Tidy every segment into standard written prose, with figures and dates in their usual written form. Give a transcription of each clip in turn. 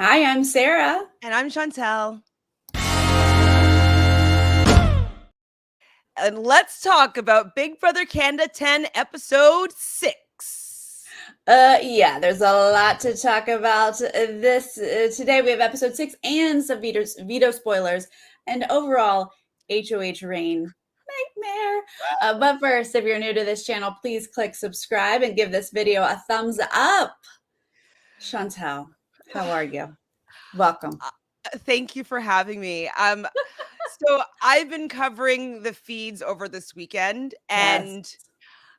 Hi, I'm Sarah. And I'm Chantele. And let's talk about Big Brother Canada 10, episode 6. Yeah, there's a lot to talk about this today. We have episode 6 and some veto spoilers, and overall HOH reign nightmare. But first, if you're new to this channel, please click subscribe and give this video a thumbs up. Chantele, how are you? Welcome. Thank you for having me. So I've been covering the feeds over this weekend, Yes. and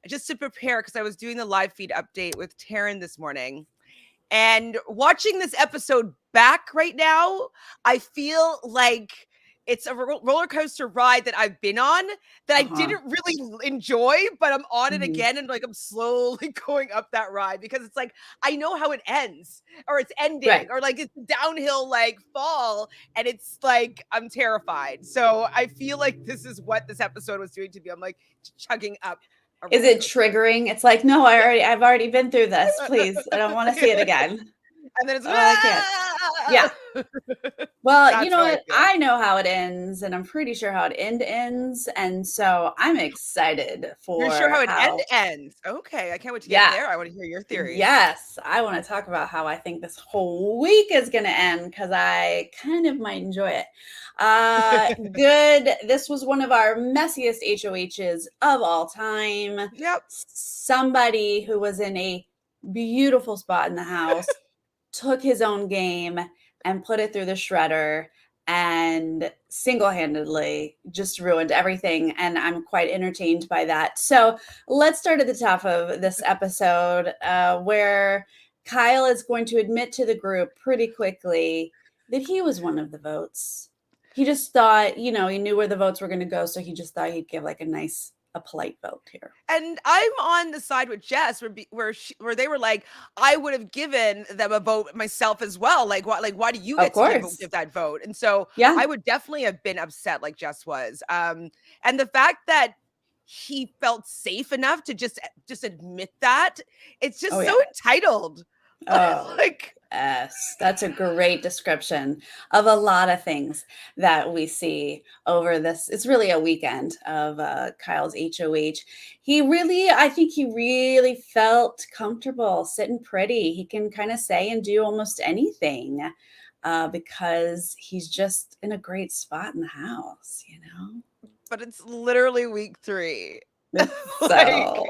just to prepare, because I was doing the live feed update with Taryn this morning. And watching this episode back right now, I feel like it's a roller coaster ride that I've been on that I didn't really enjoy, but I'm on it again, and like I'm slowly going up that ride because it's like I know how it ends, or it's ending, Right. or like it's downhill like fall, and it's like I'm terrified. So I feel like this is what this episode was doing to me. I'm like chugging up. Is it triggering? It's like, no, I've already been through this. Please, I don't want to see it again. And then it's I can't. Yeah. Well, That's you know how what? I know how it ends, and I'm pretty sure how it ends. And so I'm excited for You're sure how it ends. Okay. I can't wait to get there. I want to hear your theories. Yes. I want to talk about how I think this whole week is going to end because I kind of might enjoy it. Good. This was one of our messiest HOHs of all time. Yep. Somebody who was in a beautiful spot in the house took his own game and put it through the shredder and single-handedly just ruined everything. And I'm quite entertained by that. So let's start at the top of this episode where Kyle is going to admit to the group pretty quickly that he was one of the votes. He just thought, he knew where the votes were going to go. So he just thought he'd give like a polite vote here. And I'm on the side with Jess where they were like, I would have given them a vote myself as well. Like, why do you get to give that vote? And so yeah, I would definitely have been upset like Jess was. And the fact that he felt safe enough to just admit that, it's just so entitled. Oh, yes, that's a great description of a lot of things that we see over this. It's really a weekend of Kyle's HOH. I think he really felt comfortable sitting pretty. He can kind of say and do almost anything because he's just in a great spot in the house, But it's literally week 3. So,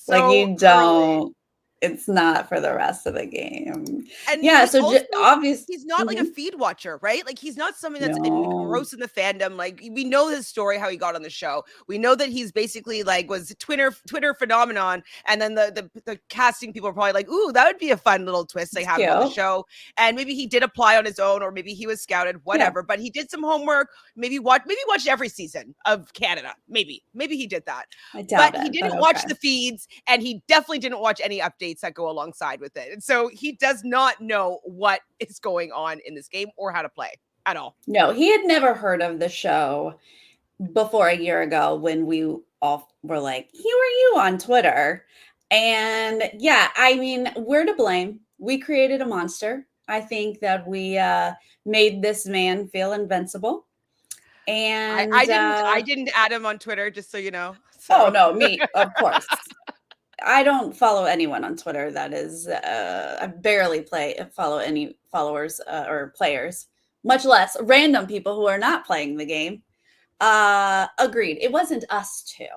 like you don't. It's not for the rest of the game. And yeah, so obviously he's not like a feed watcher, right? Like he's not something that's engrossed in the fandom. Like we know his story, how he got on the show. We know that he's basically like was Twitter phenomenon, and then the casting people are probably like, ooh, that would be a fun little twist they have on the show. And maybe he did apply on his own, or maybe he was scouted, whatever. But he did some homework. Maybe watched every season of Canada. Maybe he did that. I doubt but he didn't watch the feeds, and he definitely didn't watch any updates that go alongside with it. And so he does not know what is going on in this game or how to play at all. No, he had never heard of the show before a year ago when we all were like, who are you on Twitter? And yeah, I mean, we're to blame. We created a monster. I think that we made this man feel invincible. And I didn't add him on Twitter, just so you know. So. Oh no, me, of course. I don't follow anyone on Twitter that is, I barely follow any followers or players, much less random people who are not playing the game. Agreed. It wasn't us two,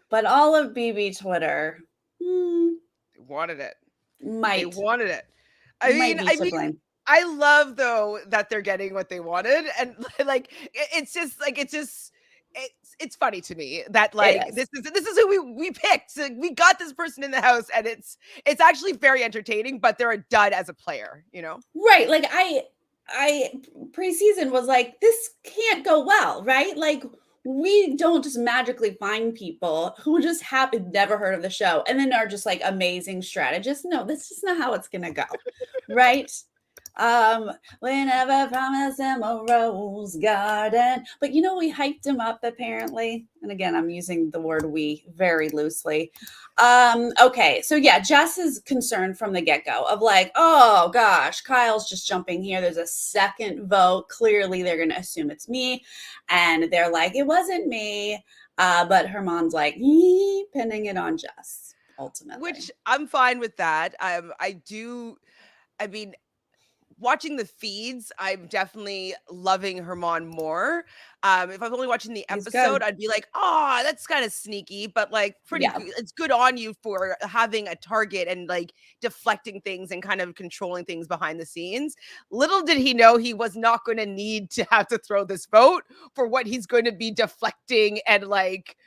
but all of BB Twitter wanted it. They wanted it. I mean, I love though that they're getting what they wanted, and like it's funny to me that like this is who we picked. So we got this person in the house, and it's actually very entertaining, but they're a dud as a player, Right. Like I preseason was like, this can't go well, right? Like we don't just magically find people who just never heard of the show and then are just like amazing strategists. No, that's just not how it's gonna go. Right. We never promised him a rose garden. But you know, we hyped him up apparently. And again, I'm using the word we very loosely. Okay, so yeah, Jess is concerned from the get-go of like, oh gosh, Kyle's just jumping here. There's a second vote. Clearly, they're gonna assume it's me. And they're like, it wasn't me. But Herman's like, pinning it on Jess, ultimately. Which I'm fine with that. I mean, watching the feeds, I'm definitely loving Herman more. If I'm only watching the episode, I'd be like, oh, that's kind of sneaky, but like it's good on you for having a target and like deflecting things and kind of controlling things behind the scenes. Little did he know he was not going to need to have to throw this vote for what he's going to be deflecting and like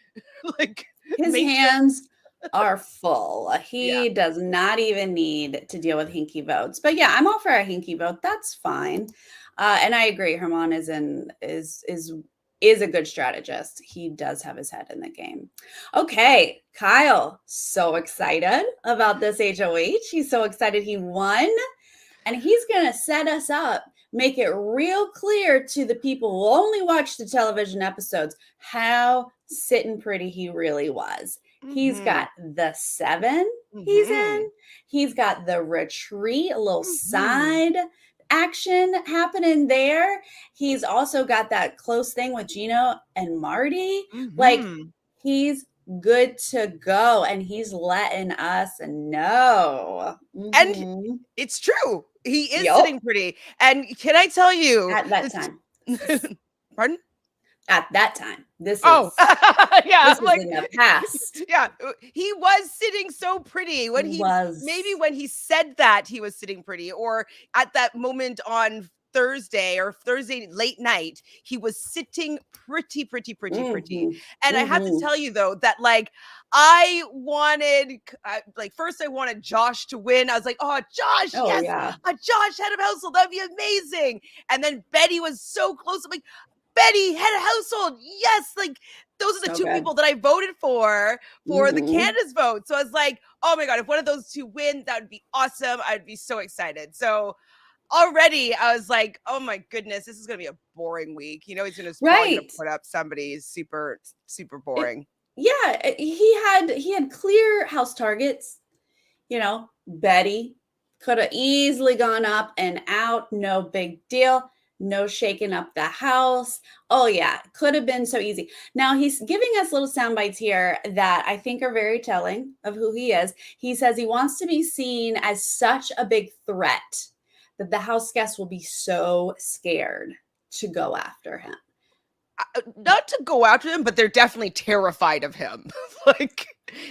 his hands are full. He does not even need to deal with hinky votes. But yeah, I'm all for a hinky vote. That's fine. And I agree. Herman is a good strategist. He does have his head in the game. Okay, Kyle, so excited about this HOH. He's so excited he won. And he's going to set us up, make it real clear to the people who only watch the television episodes how sitting pretty he really was. He's got the 7 he's in. He's got the retreat, a little side action happening there. He's also got that close thing with Gino and Marty. Like, he's good to go, and he's letting us know. And it's true. He is sitting pretty. And can I tell you at that time? Pardon? At that time. This is yeah, this is in the past. Yeah, he was sitting so pretty when maybe when he said that he was sitting pretty, or at that moment on Thursday late night, he was sitting pretty. And I have to tell you though that like I wanted first I wanted Josh to win. I was like, oh Josh, yes, a Josh head of household, that'd be amazing. And then Betty was so close. I'm like, Betty, head of household, yes, like those are the two people that I voted for the Candace vote. So I was like, oh my God, if one of those two win, that would be awesome. I'd be so excited. So already I was like, oh my goodness, this is going to be a boring week. You know, he's going to put up somebody super boring. He had clear house targets. You know, Betty could have easily gone up and out. No big deal. No shaking up the house. Oh yeah, could have been so easy. Now he's giving us little sound bites here that I think are very telling of who he is. He says he wants to be seen as such a big threat that the house guests will be so scared to go after him. Not to go after him, but they're definitely terrified of him.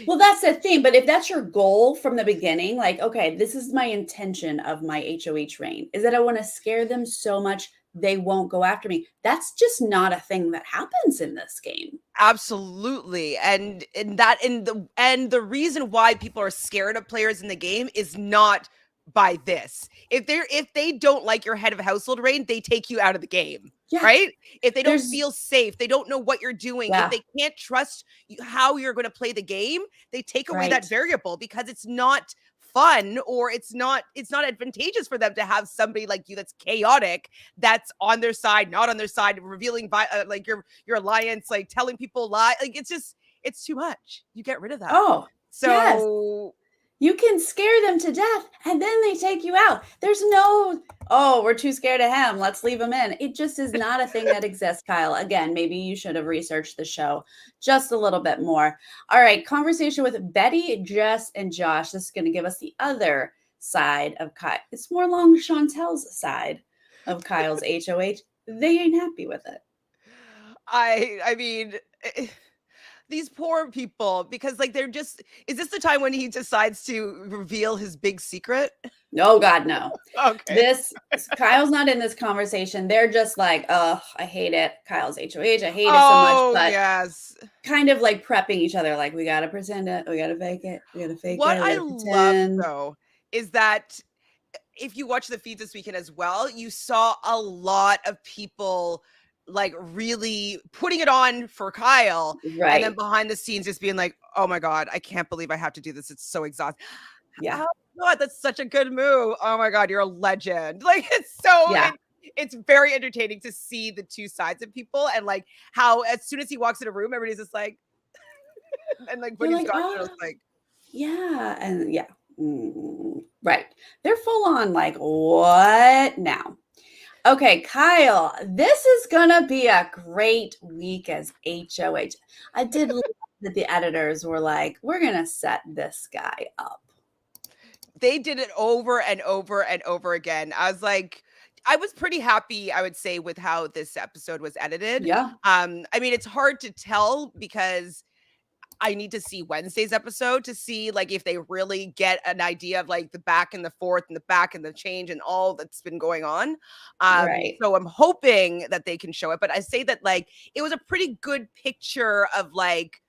Well, that's the thing. But if that's your goal from the beginning, like, okay, this is my intention of my HOH reign, is that I want to scare them so much they won't go after me. That's just not a thing that happens in this game. Absolutely. And the reason why people are scared of players in the game is not by this. If they don't like your head of household reign, they take you out of the game. Yeah. Right? If they don't feel safe, they don't know what you're doing. If they can't trust how you're going to play the game, they take away that variable because it's not fun, or it's not advantageous for them to have somebody like you that's chaotic, that's on their side, not on their side, revealing like your alliance, like telling people lie. Like it's too much. You get rid of that. Oh, so you can scare them to death and then they take you out. There's no, oh, we're too scared of him, let's leave him in. It just is not a thing that exists, Kyle. Again, maybe you should have researched the show just a little bit more. All right, conversation with Betty, Jess, and Josh. This is going to give us the other side of Kyle. It's more along Chantel's side of Kyle's HOH. They ain't happy with it. I mean... these poor people, because like is this the time when he decides to reveal his big secret? No, God, no. Okay. Kyle's not in this conversation. They're just like, oh, I hate it. Kyle's HOH. I hate it so much. But yes. Kind of like prepping each other. Like, we got to pretend it. We got to fake it. We got to fake what it. What I love though is that if you watch the feed this weekend as well, you saw a lot of people like really putting it on for Kyle, right? And then behind the scenes just being like, oh my God, I can't believe I have to do this. It's so exhausting. Yeah. God, that's such a good move. Oh my God, you're a legend. Like it's so Yeah. it's very entertaining to see the two sides of people and like how as soon as he walks in a room, everybody's just like, and like when They're he's like, gone, oh, it's like, yeah. And yeah. Right. They're full on like, what now? Okay, Kyle, this is gonna be a great week as HOH. I did love that the editors were like, we're gonna set this guy up. they did it over and over and over again. I was like, I was pretty happy, I would say, with how this episode was edited. Yeah, I mean, it's hard to tell because I need to see Wednesday's episode to see like if they really get an idea of like the back and the forth and the back and the change and all that's been going on. right. So I'm hoping that they can show it. But I say that like it was a pretty good picture of like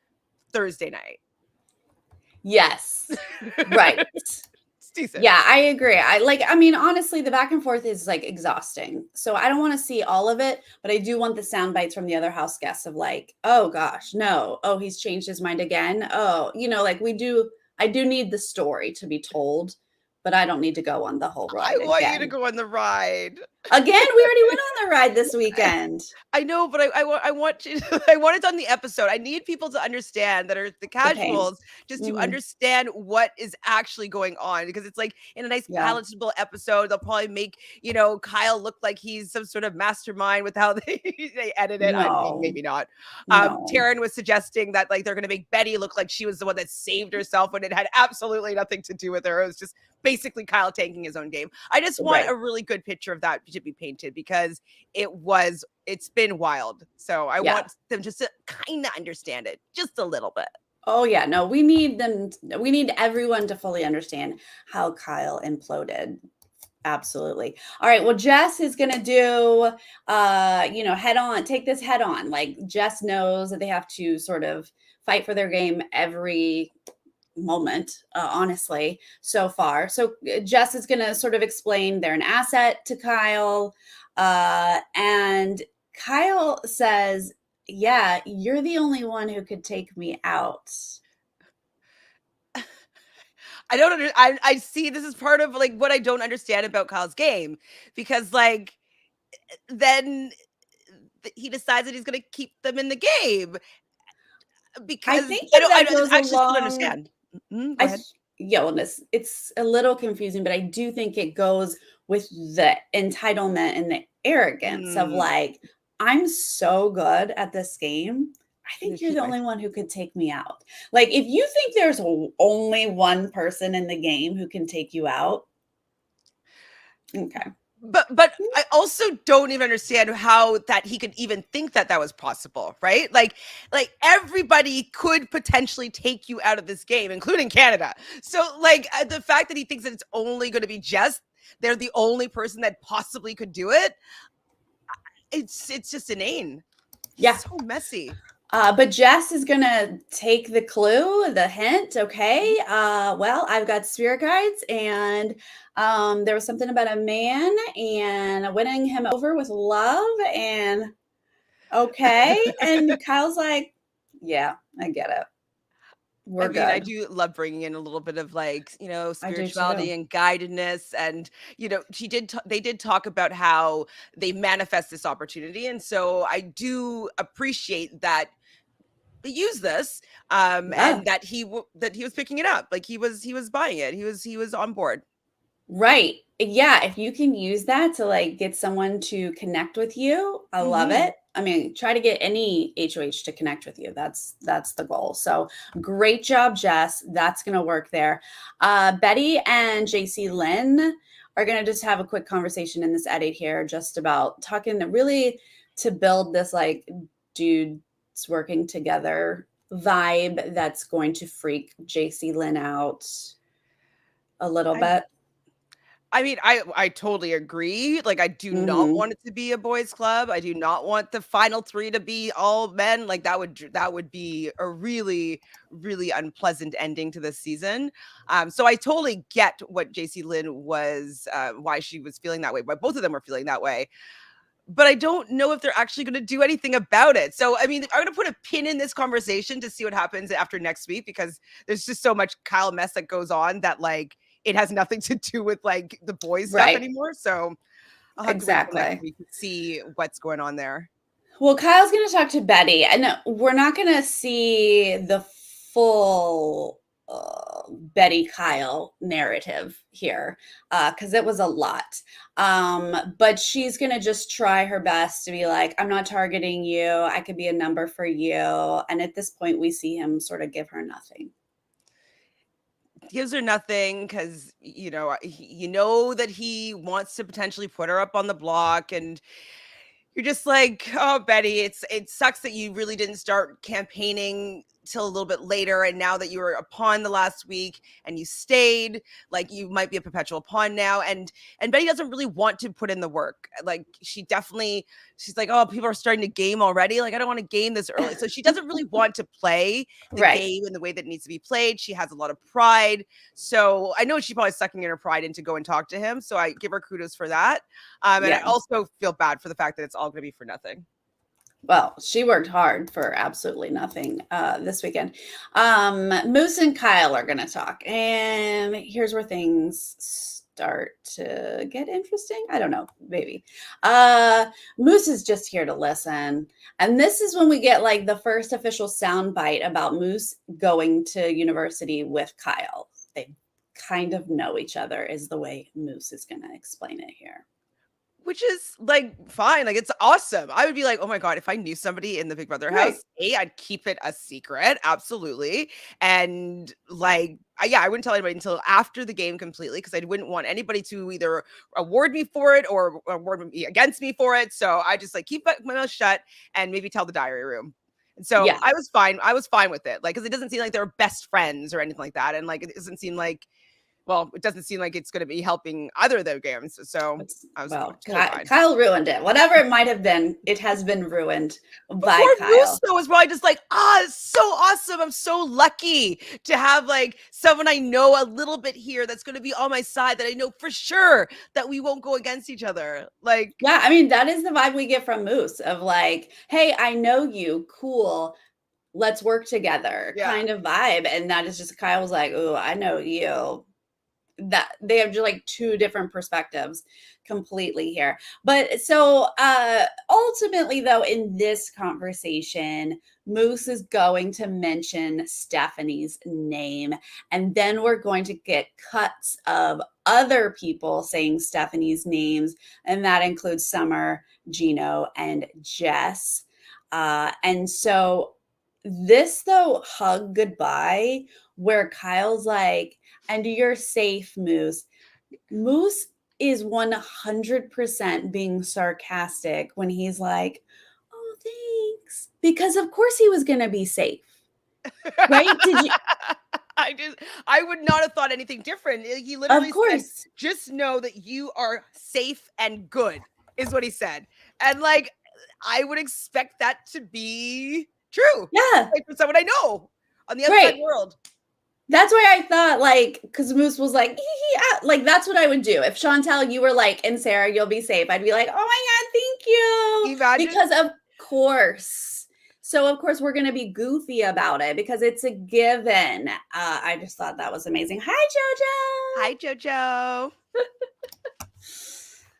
Thursday night. Yes, right. It's decent. Yeah, I agree. I mean, honestly, the back and forth is like exhausting. So I don't want to see all of it, but I do want the sound bites from the other house guests of like, oh gosh, no. Oh, he's changed his mind again. Oh, like I do need the story to be told, but I don't need to go on the whole I ride want you to again. go on the ride. Again, we already went on the ride this weekend. I know, but I want you I want it on the episode. I need people to understand that are the The pain. casuals just to Mhm. understand what is actually going on because it's like in a nice Yeah. palatable episode, they'll probably make, Kyle look like he's some sort of mastermind with how they edit it. I mean, No, maybe not. no. Taryn was suggesting that like they're gonna make Betty look like she was the one that saved herself when it had absolutely nothing to do with her. It was just basically Kyle tanking his own game. I just want Right. a really good picture of that to be painted because it's been wild. So I Yeah. want them just to kind of understand it just a little bit. Oh yeah, no, we need everyone to fully understand how Kyle imploded. Absolutely. All right, well Jess is going to do head on, take this head on. Like Jess knows that they have to sort of fight for their game every moment, honestly, so far. So Jess is going to sort of explain they're an asset to Kyle. And Kyle says, yeah, you're the only one who could take me out. I don't under I see this is part of like what I don't understand about Kyle's game because like then he decides that he's going to keep them in the game I because think that I goes actually don't along. understand. Go ahead. Yeah, well, it's a little confusing, but I do think it goes with the entitlement and the arrogance of Mm, like, I'm so good at this game. I I'm gonna think you're keep the my only one who could take me out. Like, if you think there's only one person in the game who can take you out, okay. but I also don't even understand how that he could even think that that was possible, right? Like everybody could potentially take you out of this game, including Canada. So like the fact that he thinks that it's only going to be Jess, they're the only person that possibly could do it. It's just inane. He's Yeah. so messy. But Jess is gonna take the clue, the hint. Okay. Well, I've got spirit guides, and there was something about a man and winning him over with love, and okay. And Kyle's like, "Yeah, I get it. I We're mean, I good." do love bringing in a little bit of like, I do spirituality too. and guidedness. And, they did talk about how they manifest this opportunity. And so I do appreciate that they use this Yeah. and that that he was picking it up. Like he was buying it. He was on board. Right. Yeah, if you can use that to like get someone to connect with you, I love Hmm. it. I mean, try to get any HOH to connect with you. That's the goal. So great job, Jess. That's gonna work there. Betty and Jacey-Lynne are gonna just have a quick conversation in this edit here, just about talking really to build this like dudes working together vibe that's going to freak Jacey-Lynne out a little I bit. I mean, I totally agree. Like, I do not Mhm. want it to be a boys' club. I do not want the final three to be all men. Like, that would be a really, really unpleasant ending to this season. So I totally get what Jacey-Lynne was, why she was feeling that way, why both of them were feeling that way. But I don't know if they're actually going to do anything about it. So, I mean, I'm going to put a pin in this conversation to see what happens after next week because there's just so much Kyle mess that goes on that, like, it has nothing to do with like the boys stuff anymore. So I'll have to wait till next week to see what's going on there. Well, Kyle's going to talk to Betty, and we're not going to see the full Betty Kyle narrative here because it was a lot. But she's going to just try her best to be like, I'm not targeting you. I could be a number for you. And at this point, we see him sort of give her nothing. Gives her nothing because, you know that he wants to potentially put her up on the block, and you're just like, oh, Betty, it sucks that you really didn't start campaigning till a little bit later, and now that you were a pawn the last week and you stayed, like you might be a perpetual pawn now. And Betty doesn't really want to put in the work. Like she's like, oh, people are starting to game already. Like I don't want to game this early. So she doesn't really want to play the game in the way that it needs to be played. She has a lot of pride. So I know she's probably sucking in her pride in to go and talk to him. So I give her kudos for that. And I also feel bad for the fact that it's all going to be for nothing. Well, she worked hard for absolutely nothing this weekend. Moose and Kyle are going to talk. And here's where things start to get interesting. I don't know, maybe. Moose is just here to listen. And this is when we get like the first official soundbite about Moose going to university with Kyle. They kind of know each other is the way Moose is going to explain it here. Which is like fine, like it's awesome. I would be like, oh my god, if I knew somebody in the Big Brother house, I'd keep it a secret, absolutely. And like, I wouldn't tell anybody until after the game completely because I wouldn't want anybody to either award me for it or award me against me for it. So I just like keep my mouth shut and maybe tell the diary room. And so I was fine. I was fine with it, like because it doesn't seem like they're best friends or anything like that, and like it doesn't seem like. Well, it doesn't seem like it's going to be helping either of their games. So I was totally Kyle ruined it. Whatever it might have been, it has been ruined by Kyle. Moose though was probably just like, it's so awesome. I'm so lucky to have like someone I know a little bit here that's going to be on my side that I know for sure that we won't go against each other. Like, yeah, I mean, that is the vibe we get from Moose of like, hey, I know you, cool. Let's work together kind of vibe. And that is just Kyle was like, oh, I know you. That they have just like two different perspectives completely here. But so ultimately though, in this conversation, Moose is going to mention Stephanie's name, and then we're going to get cuts of other people saying Stephanie's names, and that includes Summer, Gino, and Jess. And so this though, hug goodbye, where Kyle's like, and you're safe, Moose. Moose is 100% being sarcastic when he's like, oh, thanks. Because of course he was going to be safe. Right? Did you? I would not have thought anything different. He literally said, just know that you are safe and good, is what he said. And like, I would expect that to be true. Yeah. Like for someone I know on the outside world. That's why I thought, like, because Moose was like, like, that's what I would do. If Chantele, you were like, and Sarah, you'll be safe. I'd be like, oh my God, thank you. Because of course. So, of course, we're going to be goofy about it because it's a given. I just thought that was amazing. Hi, JoJo. Hi, JoJo.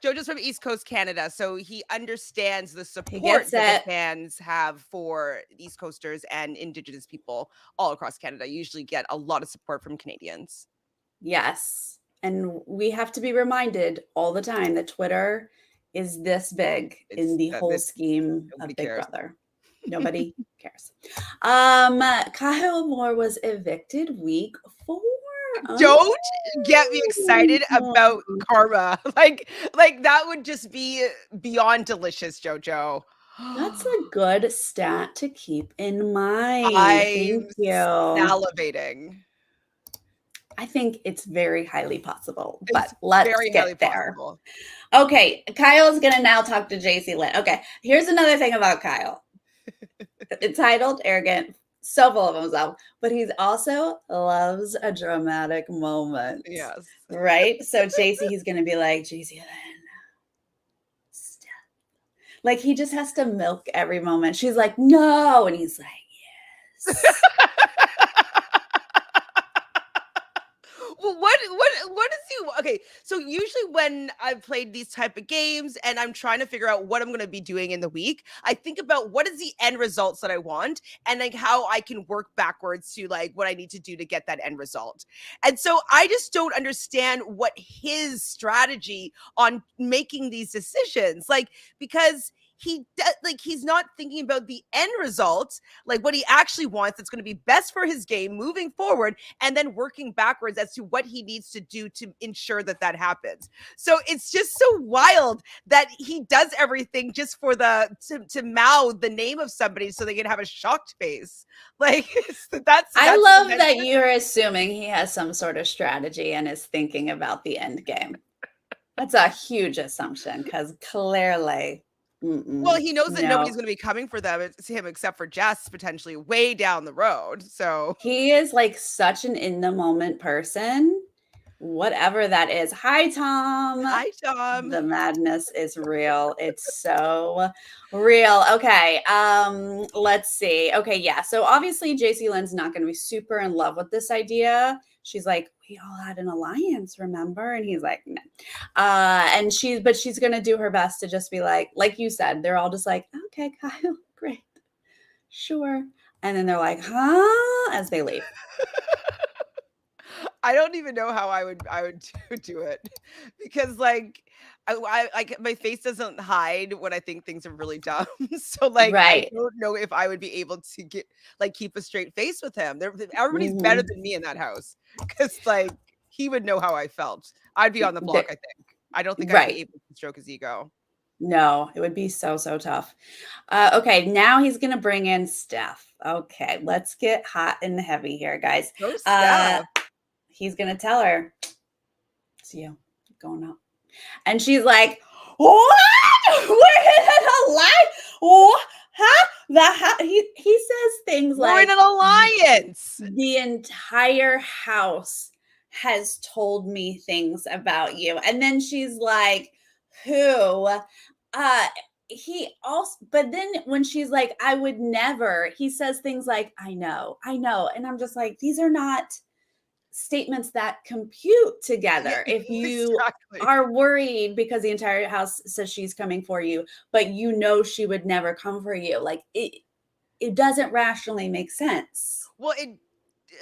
JoJo's from East Coast Canada, so he understands the support that the fans have for East Coasters and Indigenous people all across Canada. You usually get a lot of support from Canadians. Yes. And we have to be reminded all the time that Twitter is this big in the whole scheme of Big Brother. Nobody cares. Kyle Moore was evicted week 4. Don't get me excited about karma. Like that would just be beyond delicious, JoJo. That's a good stat to keep in mind. I'm salivating. I think it's very highly possible, but let's get there. Okay, Kyle is going to now talk to Jacey-Lynne. Okay, here's another thing about Kyle. Entitled, arrogant, so full of himself, but he also loves a dramatic moment. Yes. Right? So he's going to be like, Jacey-Lynne, stop. Like he just has to milk every moment. She's like, no. And he's like, yes. Well, what you, okay, so usually when I've played these type of games and I'm trying to figure out what I'm going to be doing in the week, I think about what is the end results that I want and like how I can work backwards to like what I need to do to get that end result. And so I just don't understand what his strategy on making these decisions, like, because he's not thinking about the end result, like what he actually wants that's going to be best for his game moving forward, and then working backwards as to what he needs to do to ensure that that happens. So it's just so wild that he does everything just for to mouth the name of somebody so they can have a shocked face. Like that's I love that you're assuming he has some sort of strategy and is thinking about the end game. That's a huge assumption because clearly, well, he knows that nobody's going to be coming for him except for Jess potentially way down the road. So he is like such an in the moment person, whatever that is. Hi, Tom. Hi, Tom. The madness is real. It's so real. Okay. Let's see. Okay, yeah. So obviously Jacey-Lynne's not going to be super in love with this idea. She's like, we all had an alliance, remember? And he's like, no. But she's going to do her best to just be like you said, they're all just like, okay, Kyle, great. Sure. And then they're like, huh? As they leave. I don't even know how I would do it, because like I like my face doesn't hide when I think things are really dumb. So like Right. I don't know if I would be able to keep a straight face with him. Everybody's better than me in that house, because like he would know how I felt. I'd be on the block. I think. I don't think I'd be able to stroke his ego. No, it would be so tough. Okay, now he's going to bring in Steph. Okay, let's get hot and heavy here, guys. Go Steph. He's going to tell her, it's you going up. And she's like, what? We're in an alliance? What? Huh? He says things like, we're in an alliance. The entire house has told me things about you. And then she's like, who? But then when she's like, I would never, he says things like, I know. And I'm just like, these are not statements that compute together. If you are worried because the entire house says she's coming for you, but you know she would never come for you, like it doesn't rationally make sense. Well, it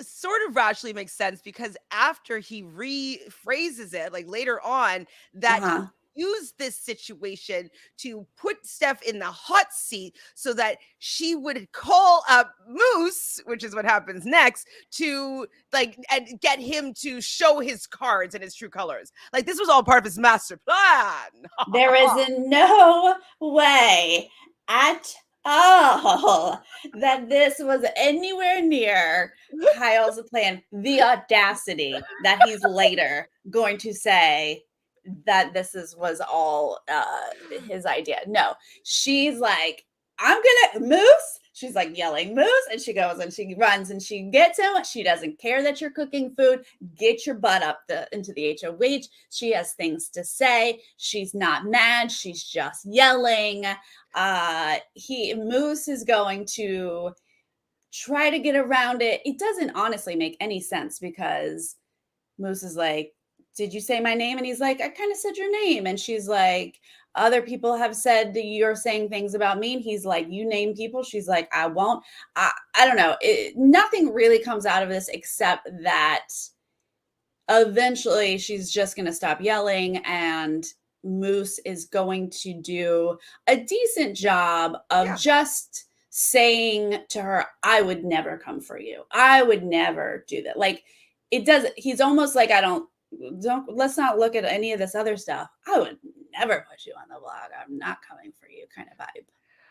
sort of rationally makes sense, because after he rephrases it, like later on, that use this situation to put Steph in the hot seat so that she would call up Moose, which is what happens next, to like and get him to show his cards and his true colors. Like this was all part of his master plan. There is no way at all that this was anywhere near Kyle's plan. The audacity that he's later going to say that was all his idea. No, she's like, I'm gonna Moose. She's like yelling Moose, and she goes and she runs and she gets him. She doesn't care that you're cooking food. Get your butt up into the HOH. She has things to say. She's not mad. She's just yelling. Moose is going to try to get around it. It doesn't honestly make any sense, because Moose is like, did you say my name? And he's like, I kind of said your name. And she's like, other people have said that you're saying things about me. And he's like, you name people. She's like, I won't. I don't know. Nothing really comes out of this except that eventually she's just going to stop yelling, and Moose is going to do a decent job of just saying to her, I would never come for you. I would never do that. Like it does. He's almost like, let's not look at any of this other stuff. I would never put you on the blog. I'm not coming for you kind of vibe.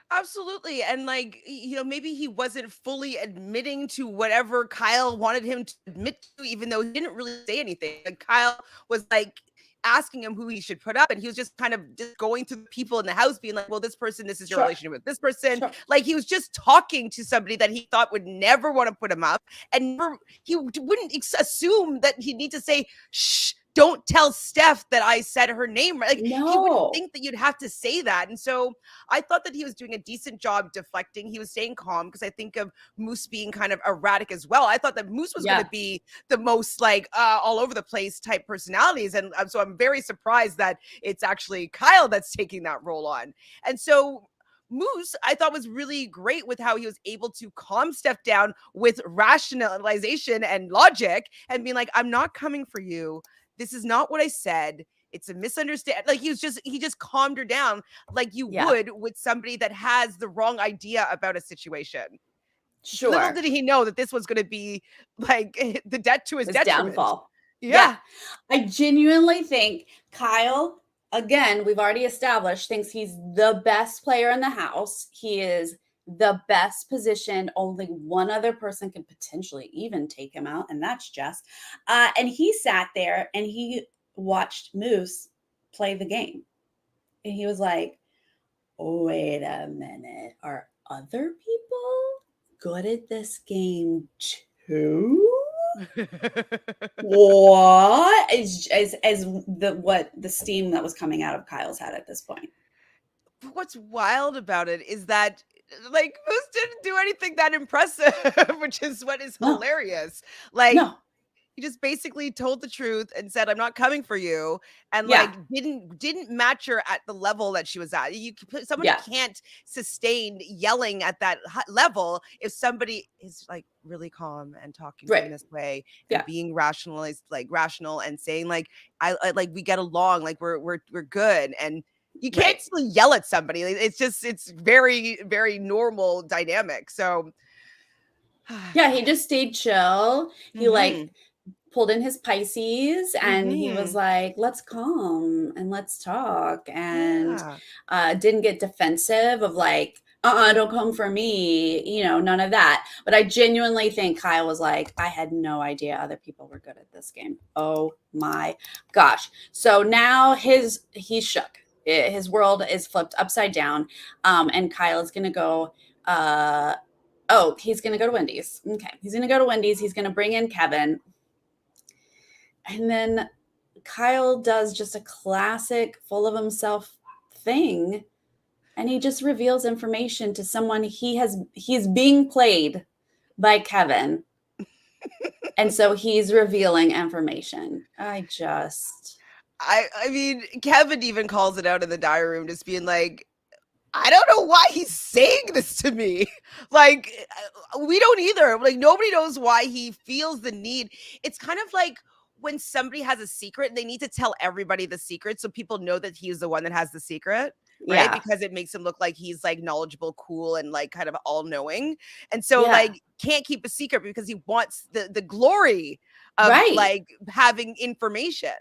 Absolutely. And like, maybe he wasn't fully admitting to whatever Kyle wanted him to admit to, even though he didn't really say anything. And Kyle was like asking him who he should put up, and he was just kind of just going through the people in the house being like, well, this person, this is your relationship with this person. Like he was just talking to somebody that he thought would never want to put him up, and he wouldn't assume that he'd need to say, shh, don't tell Steph that I said her name right. Like, you wouldn't No. think that you'd have to say that. And so I thought that he was doing a decent job deflecting. He was staying calm, because I think of Moose being kind of erratic as well. I thought that Moose was going to be the most like all over the place type personalities. And so I'm very surprised that it's actually Kyle that's taking that role on. And so Moose, I thought, was really great with how he was able to calm Steph down with rationalization and logic and being like, I'm not coming for you. This is not what I said. It's a misunderstanding. Like, he just calmed her down like you would with somebody that has the wrong idea about a situation. Sure. Little did he know that this was going to be like the debt to his detriment. Downfall. Yeah. I genuinely think Kyle, again, we've already established, thinks he's the best player in the house. He is the best positioned. Only one other person can potentially even take him out, and that's Jess. And he sat there and he watched Moose play the game. And he was like, wait a minute. Are other people good at this game too? What is the steam that was coming out of Kyle's head at this point? What's wild about it is that, like, Moose didn't do anything that impressive, which is what is hilarious. Like, he just basically told the truth and said, I'm not coming for you. And like, didn't match her at the level that she was at. Somebody can't sustain yelling at that level if somebody is like really calm and talking in this way and being rational and saying like, I like, we get along, like we're good. And you can't still yell at somebody. It's very, very normal dynamic. So he just stayed chill. He like pulled in his Pisces and he was like, let's calm and let's talk, and didn't get defensive of like, don't come for me, none of that. But I genuinely think Kyle was like, I had no idea other people were good at this game. Oh my gosh. So now he's shook. His world is flipped upside down. And Kyle is going to go, he's going to go to Wendy's. Okay. He's going to go to Wendy's. He's going to bring in Kevin. And then Kyle does just a classic full of himself thing. And he just reveals information to someone he's being played by Kevin. And so he's revealing information. I mean, Kevin even calls it out in the diary room, just being like, I don't know why he's saying this to me. Like, we don't either. Like, nobody knows why he feels the need. It's kind of like when somebody has a secret, they need to tell everybody the secret so people know that he's the one that has the secret, right? Because it makes him look like he's like knowledgeable, cool, and like kind of all-knowing. And so like, can't keep a secret because he wants the glory of like having information.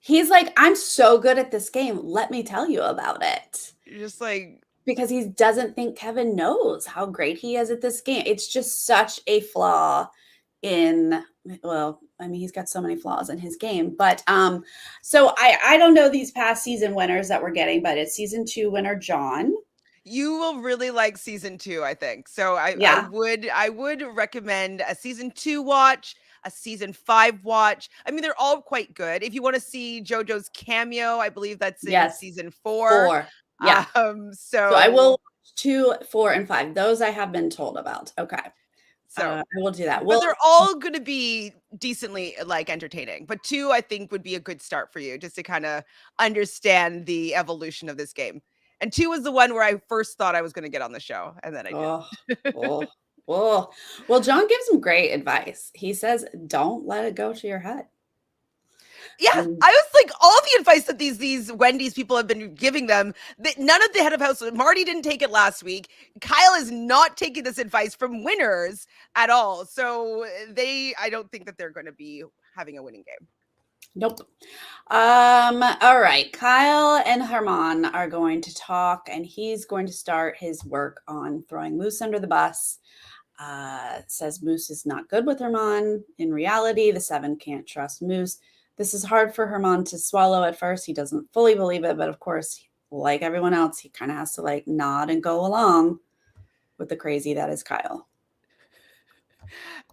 He's like, I'm so good at this game. Let me tell you about it. You're just like, because he doesn't think Kevin knows how great he is at this game. It's just such a flaw in, well, I mean, he's got so many flaws in his game. But so I don't know these past season winners that we're getting, but it's season 2 winner John. You will really like season 2, I think. So I would recommend a season 2 watch, a season 5 watch. I mean, they're all quite good. If you want to see JoJo's cameo, I believe that's in season 4. Yeah. So I will watch 2, 4, and 5. Those I have been told about. Okay. So I will do that. But they're all going to be decently like entertaining. But 2, I think, would be a good start for you, just to kind of understand the evolution of this game. And 2 was the one where I first thought I was going to get on the show, and then I did. Well, John gives him great advice. He says, "Don't let it go to your head." Yeah, I was like, all the advice that these Wendy's people have been giving them, that none of the head of house, Marty didn't take it last week. Kyle is not taking this advice from winners at all. So I don't think that they're going to be having a winning game. Nope. All right. Kyle and Herman are going to talk, and he's going to start his work on throwing Moose under the bus. Says Moose is not good with Herman. In reality, the 7 can't trust Moose. This is hard for Herman to swallow at first. He doesn't fully believe it, but of course, like everyone else, he kind of has to like nod and go along with the crazy that is Kyle.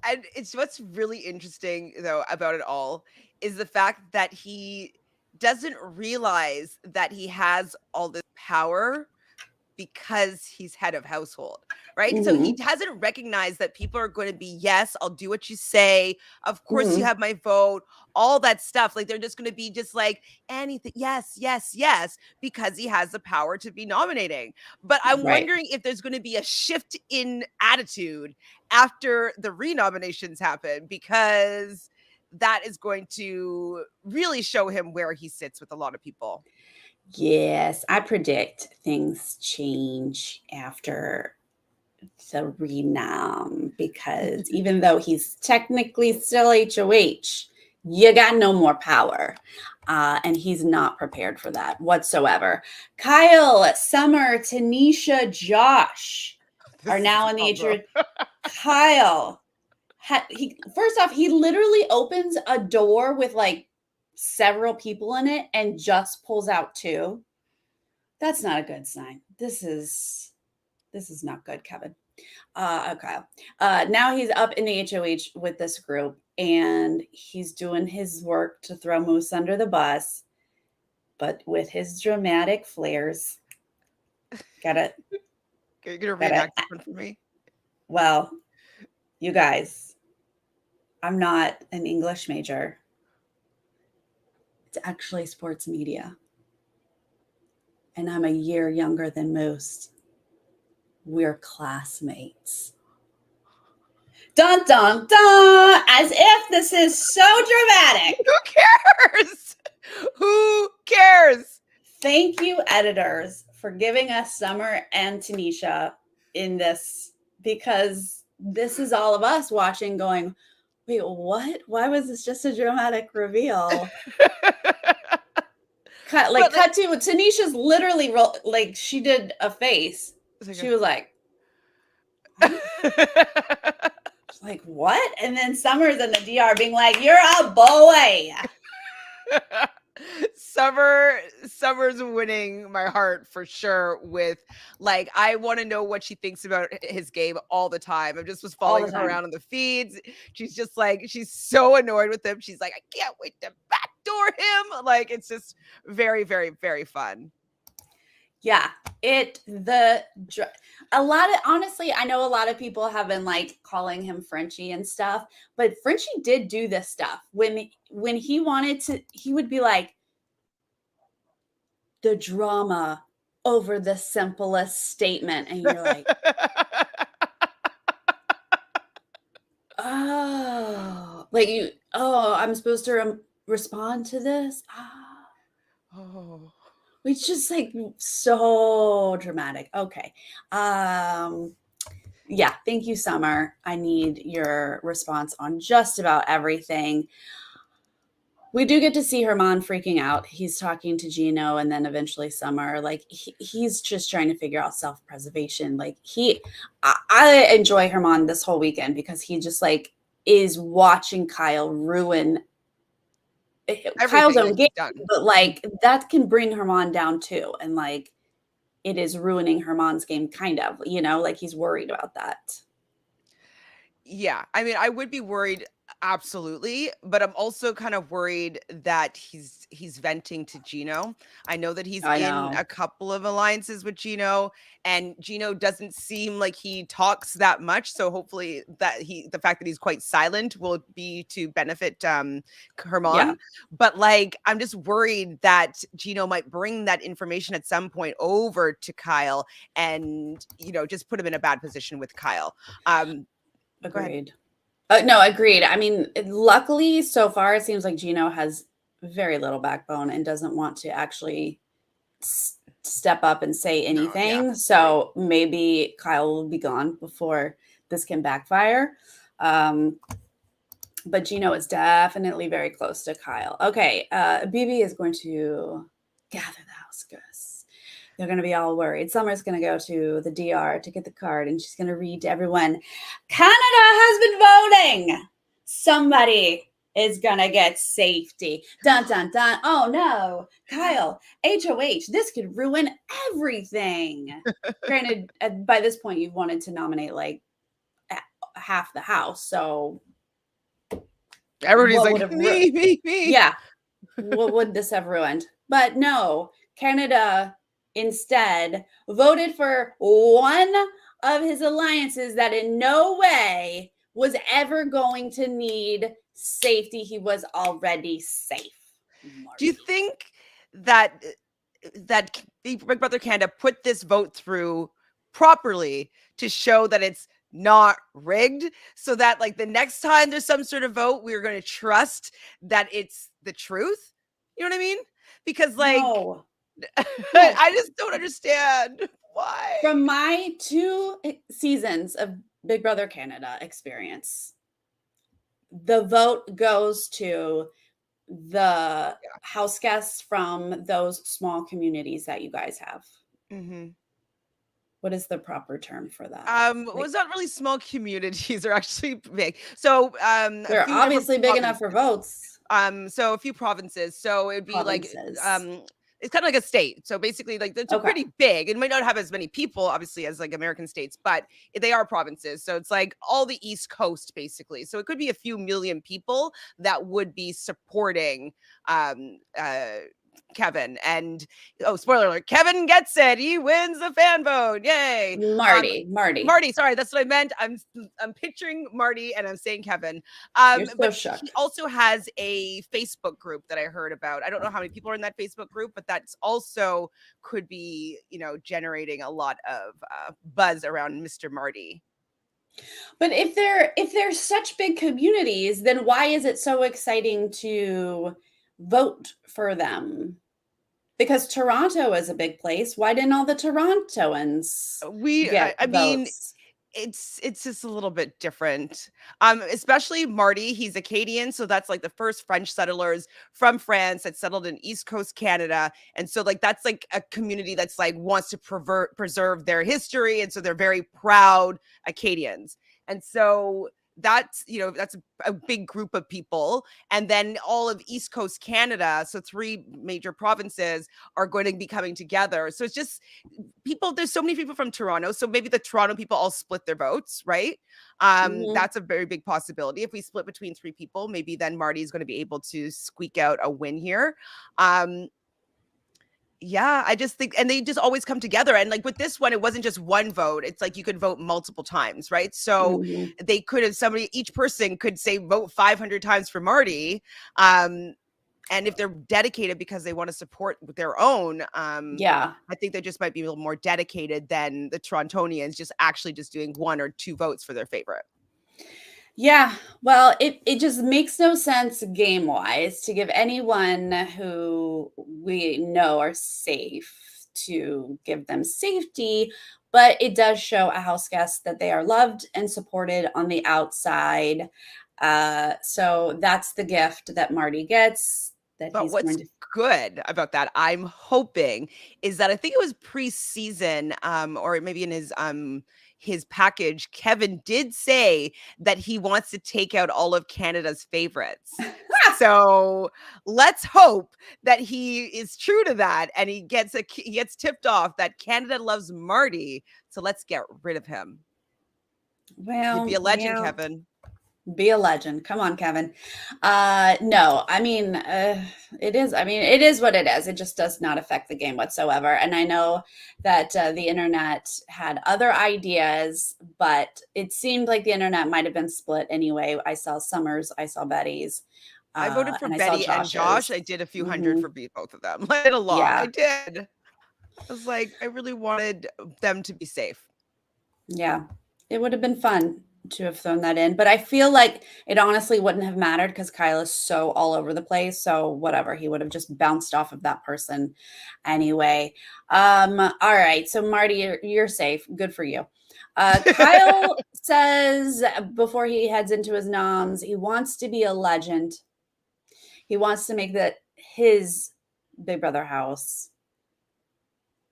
And it's what's really interesting though about it all is the fact that he doesn't realize that he has all this power because he's head of household, right? So he Mhm. hasn't recognized that people are going to be, yes, I'll do what you say. Of course, you Mhm. have my vote, all that stuff. Like they're just going to be just like anything. Yes, yes, yes, because he has the power to be nominating. But I'm Right. wondering if there's going to be a shift in attitude after the renominations happen, because that is going to really show him where he sits with a lot of people. Yes, I predict things change after the renom because even though he's technically still HOH, you got no more power. And he's not prepared for that whatsoever. Kyle, Summer, Tanisha, Josh are This is now a in the combo. HOH. Kyle, he first off, he literally opens a door with like several people in it and just pulls out two. That's not a good sign. This is not good, Kevin. Okay. Now he's up in the HOH with this group and he's doing his work to throw Moose under the bus, but with his dramatic flares. Gotta, Are you gonna gotta, reenact this one for me? well, you guys, I'm not an English major. It's actually sports media. And I'm a year younger than Moose. We're classmates. Dun dun dun! As if this is so dramatic. Who cares? Who cares? Thank you, editors, for giving us Summer and Tanisha in this because this is all of us watching going, wait, what? Why was this just a dramatic reveal? Cut But like, cut to Tanisha's literally like she did a face. She was like, huh? Like what? And then Summer's in the DR being like, "You're a boy." Summer's winning my heart for sure. With like, I want to know what she thinks about his game all the time. I just was All following the her time. around on the feeds. She's just like, she's so annoyed with him. She's like, I can't wait to backdoor him. Like, it's just very, very, very fun. Yeah, a lot of honestly, I know a lot of people have been like calling him Frenchie and stuff, but Frenchie did do this stuff when he wanted to. He would be like the drama over the simplest statement, and you're like, oh, like you. Oh, I'm supposed to respond to this. Ah. Oh. It's just like so dramatic. Okay. Yeah, thank you, Summer. I need your response on just about everything. We do get to see Herman freaking out. He's talking to Gino and then eventually Summer. Like he's just trying to figure out self-preservation. I enjoy Herman this whole weekend because he just like is watching Kyle ruin Kyle's Everything own that game, he's done. but like that can bring Herman down too. And like it is ruining Herman's game, kind of, like he's worried about that. Yeah, I mean, I would be worried, absolutely, but I'm also kind of worried that he's venting to Gino. I know that he's I in know. a couple of alliances with Gino, and Gino doesn't seem like he talks that much. So hopefully the fact that he's quite silent will be to benefit Yeah. Herman. But like, I'm just worried that Gino might bring that information at some point over to Kyle, and just put him in a bad position with Kyle. Go ahead. Agreed. No, agreed. I mean, luckily, so far, it seems like Gino has very little backbone and doesn't want to actually step up and say No, yeah. anything. So maybe Kyle will be gone before this can backfire. But Gino is definitely very close to Kyle. Okay, BB is going to gather the house guests. They're going to be all worried. Summer's going to go to the DR to get the card, and she's going to read to everyone, Canada has been voting. Somebody is going to get safety. Dun, dun, dun. Oh, no. Kyle, HOH, this could ruin everything. Granted, by this point, you've wanted to nominate like half the house. So Everybody's what would like, have me. yeah, what would this have ruined? But no, Canada instead voted for one of his alliances that in no way was ever going to need safety. He was already safe. Marty. Do you think that Big Brother Canada put this vote through properly to show that it's not rigged, so that like the next time there's some sort of vote, we're going to trust that it's the truth? You know what I mean? Because like, no. I just don't understand why. From my 2 seasons of Big Brother Canada experience, the vote goes to the house guests from those small communities that you guys have. Mm-hmm. What is the proper term for that? Well, it's not really small communities; they're actually big. So, They're obviously big enough for votes. So a few provinces. So it'd be Provinces. like, it's kind of like a state. So basically, like it's Okay. pretty big. It might not have as many people, obviously, as like American states, but they are provinces. So it's like all the East Coast, basically. So it could be a few million people that would be supporting Kevin. And spoiler alert, Kevin gets it. He wins the fan vote. Yay. Marty, sorry, that's what I meant. I'm picturing Marty and I'm saying Kevin. You're so but shook. he also has a Facebook group that I heard about. I don't know how many people are in that Facebook group, but that's also could be, generating a lot of buzz around Mr. Marty. But if they're such big communities, then why is it so exciting to vote for them? Because Toronto is a big place. Why didn't all the Torontoans get I mean, votes? it's just a little bit different. Especially Marty, he's Acadian, so that's like the first French settlers from France that settled in East Coast Canada. And so like that's like a community that's like wants to preserve their history, and so they're very proud Acadians. And so that's that's a big group of people. And then all of East Coast Canada, so 3 major provinces, are going to be coming together. So it's just there's so many people from Toronto, so maybe the Toronto people all split their votes, right? That's a very big possibility. If we split between 3 people, maybe then Marty's going to be able to squeak out a win here. Yeah, I just think, and they just always come together. And like with this one, it wasn't just one vote. It's like you could vote multiple times, right? So they could have each person could say vote 500 times for Marty. And if they're dedicated because they want to support their own, I think they just might be a little more dedicated than the Torontonians just actually just doing 1 or 2 votes for their favorite. Yeah, well, it just makes no sense game-wise to give anyone who we know are safe to give them safety, but it does show a house guest that they are loved and supported on the outside. So that's the gift that Marty gets. But what's good about that, I'm hoping, is that I think it was pre-season, or maybe in his package, Kevin did say that he wants to take out all of Canada's favorites. So let's hope that he is true to that, and he gets tipped off that Canada loves Marty. So let's get rid of him. Well, you'd be a legend, Kevin. Be a legend. Come on, Kevin. No, I mean, it is. I mean, it is what it is. It just does not affect the game whatsoever. And I know that the internet had other ideas, but it seemed like the internet might have been split anyway. I saw Summer's, I saw Betty's. I voted for Betty and Josh. I did a few hundred for both of them. I did a lot. Yeah. I did. I was like, I really wanted them to be safe. Yeah, it would have been fun to have thrown that in, but I feel like it honestly wouldn't have mattered because Kyle is so all over the place. So whatever, he would have just bounced off of that person anyway. All right, so Marty, you're safe. Good for you. Kyle says before he heads into his noms, he wants to be a legend. He wants to make that his Big Brother house.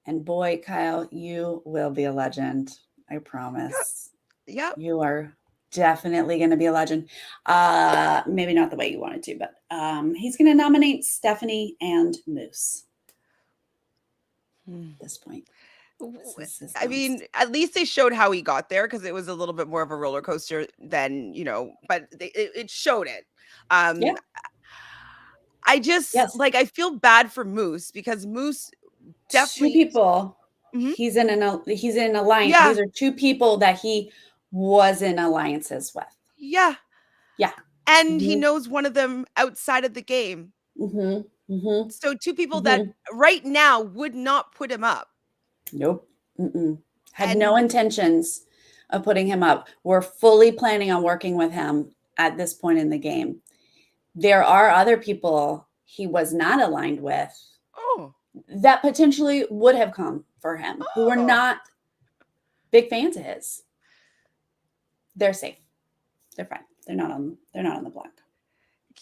And boy, Kyle, you will be a legend. I promise. Yeah. You are definitely going to be a legend. Maybe not the way you wanted to, but he's going to nominate Stephanie and Moose at this point. This is I mean, at least they showed how he got there because it was a little bit more of a roller coaster than, but it showed it. Yeah. I just Yes. like I feel bad for Moose because Moose Two definitely. people. Mhm. He's in an alliance. Yeah. These are two people that he was in alliances with. Yeah. Yeah. And he Mhm. knows one of them outside of the game. Mhm. Mhm. So two people that Mhm. right now would not put him up. Nope. Mm-mm. Had no And intentions of putting him up. We're fully planning on working with him at this point in the game. There are other people he was not aligned with oh, that potentially would have come for him who were oh. not big fans of his. They're safe. They're fine. They're not on the block.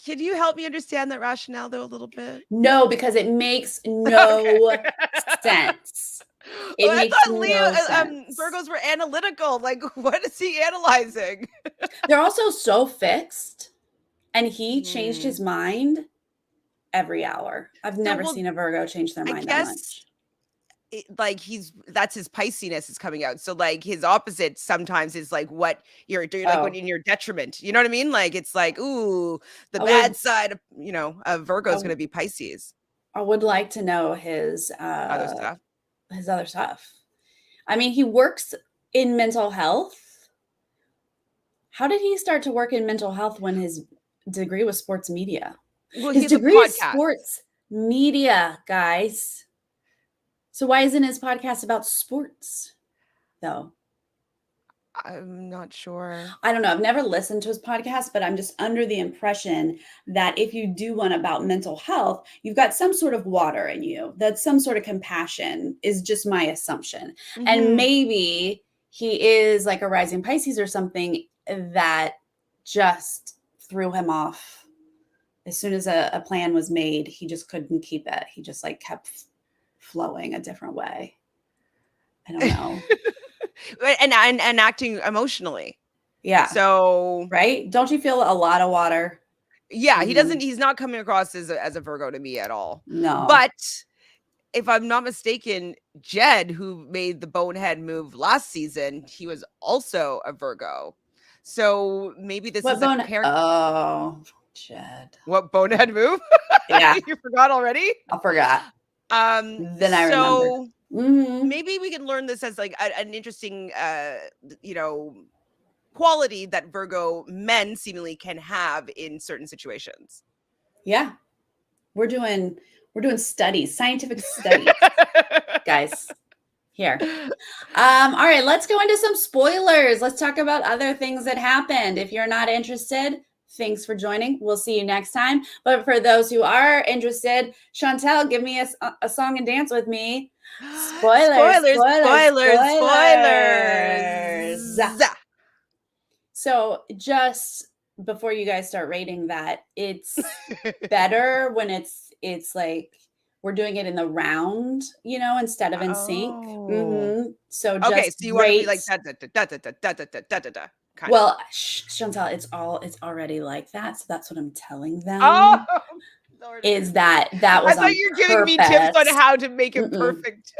Can you help me understand that rationale though a little bit? No, because it makes Okay. no sense. It Well, I makes thought no sense. Virgos were analytical. Like, what is he analyzing? They're also so fixed, and he changed Hmm. his mind every hour. I've never Well, seen a Virgo change their I mind that guess much. like that's his Piscesiness is coming out. So like his opposite sometimes is like what you're doing, like when Oh, in your detriment. You know what I mean? Like it's like, ooh, the I would bad side of of Virgo I, is going to be Pisces. I would like to know Other stuff. his other stuff. I mean, he works in mental health. How did he start to work in mental health when his degree was sports media? Well, he His has a degree is podcast. sports media, guys. So why isn't his podcast about sports, though? I'm not sure. I don't know. I've never listened to his podcast, but I'm just under the impression that if you do one about mental health, you've got some sort of water in you. That's some sort of compassion, is just my assumption. And Mhm. maybe he is like a rising Pisces or something that just threw him off. As soon as a plan was made, he just couldn't keep it. He just like kept flowing a different way. I don't know. and acting emotionally. Yeah. So Right? Don't you feel a lot of water? yeah, Mhm. he's not coming across as a Virgo to me at all. No. But if I'm not mistaken, Jed, who made the bonehead move last season, he was also a Virgo. So maybe this What is a bone? compare. Oh, Jed. What bonehead move? Yeah, You forgot already? I forgot. Then I remembered. So Mhm. maybe we can learn this as like an interesting quality that Virgo men seemingly can have in certain situations. Yeah. We're doing studies, scientific studies, guys. Here. All right, let's go into some spoilers. Let's talk about other things that happened. If you're not interested, thanks for joining. We'll see you next time. But for those who are interested, Chantele, give me a song and dance with me. Spoilers, Spoilers, spoilers, spoilers, spoilers. spoilers. So just before you guys start rating that, it's better when it's like we're doing it in the round, instead of in sync. Oh. So Okay, just so you want to be rate. like da da da da da da da da da da da kind of. Well, Chantal, it's already like that. So that's what I'm telling Oh, them, Lord. is that I was thought on you were giving me tips on purpose. how to make it Mm-mm. perfect.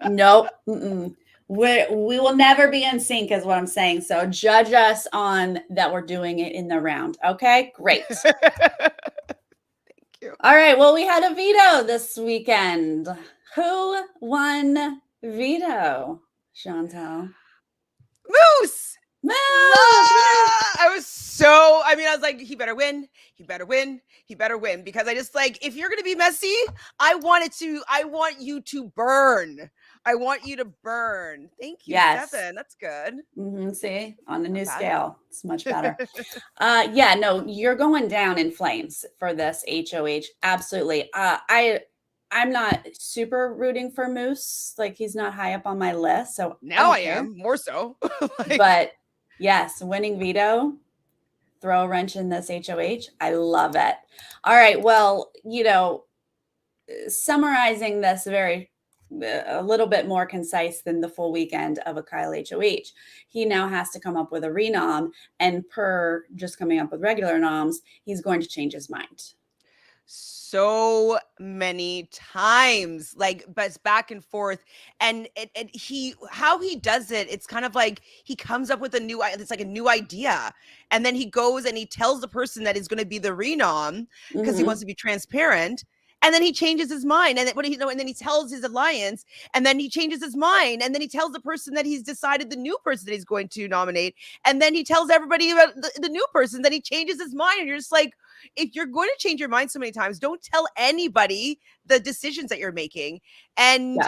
Nope. Mm-mm. We will never be in sync, is what I'm saying. So judge us on that we're doing it in the round. Okay, great. Thank you. All right. Well, we had a veto this weekend. Who won veto? Chantal. Moose! Moose! I was like, he better win. He better win. He better win. Because I just like, if you're going to be messy, I want you to burn. I want you to burn. Thank you, Yes. 7. That's good. See, on the new bad. scale, it's much better. Yeah, no, you're going down in flames for this HOH. Absolutely. I'm not super rooting for Moose. Like, he's not high up on my list, so Now I care. am more so. But yes, winning veto, throw a wrench in this HOH. I love it. All right. Well, summarizing this a little bit more concise than the full weekend of a Kyle HOH. He now has to come up with a renom, and per just coming up with regular noms, he's going to change his mind. so many times, like, but it's back and forth. And how he does it, it's kind of like he comes up with it's like a new idea. And then he goes and he tells the person that is going to be the renom because he wants to be transparent. And then he changes his mind. And and then he tells his alliance, and then he changes his mind. And then he tells the person that he's decided the new person that he's going to nominate. And then he tells everybody about the new person. Then he changes his mind. And you're just like, if you're going to change your mind so many times, don't tell anybody the decisions that you're making. And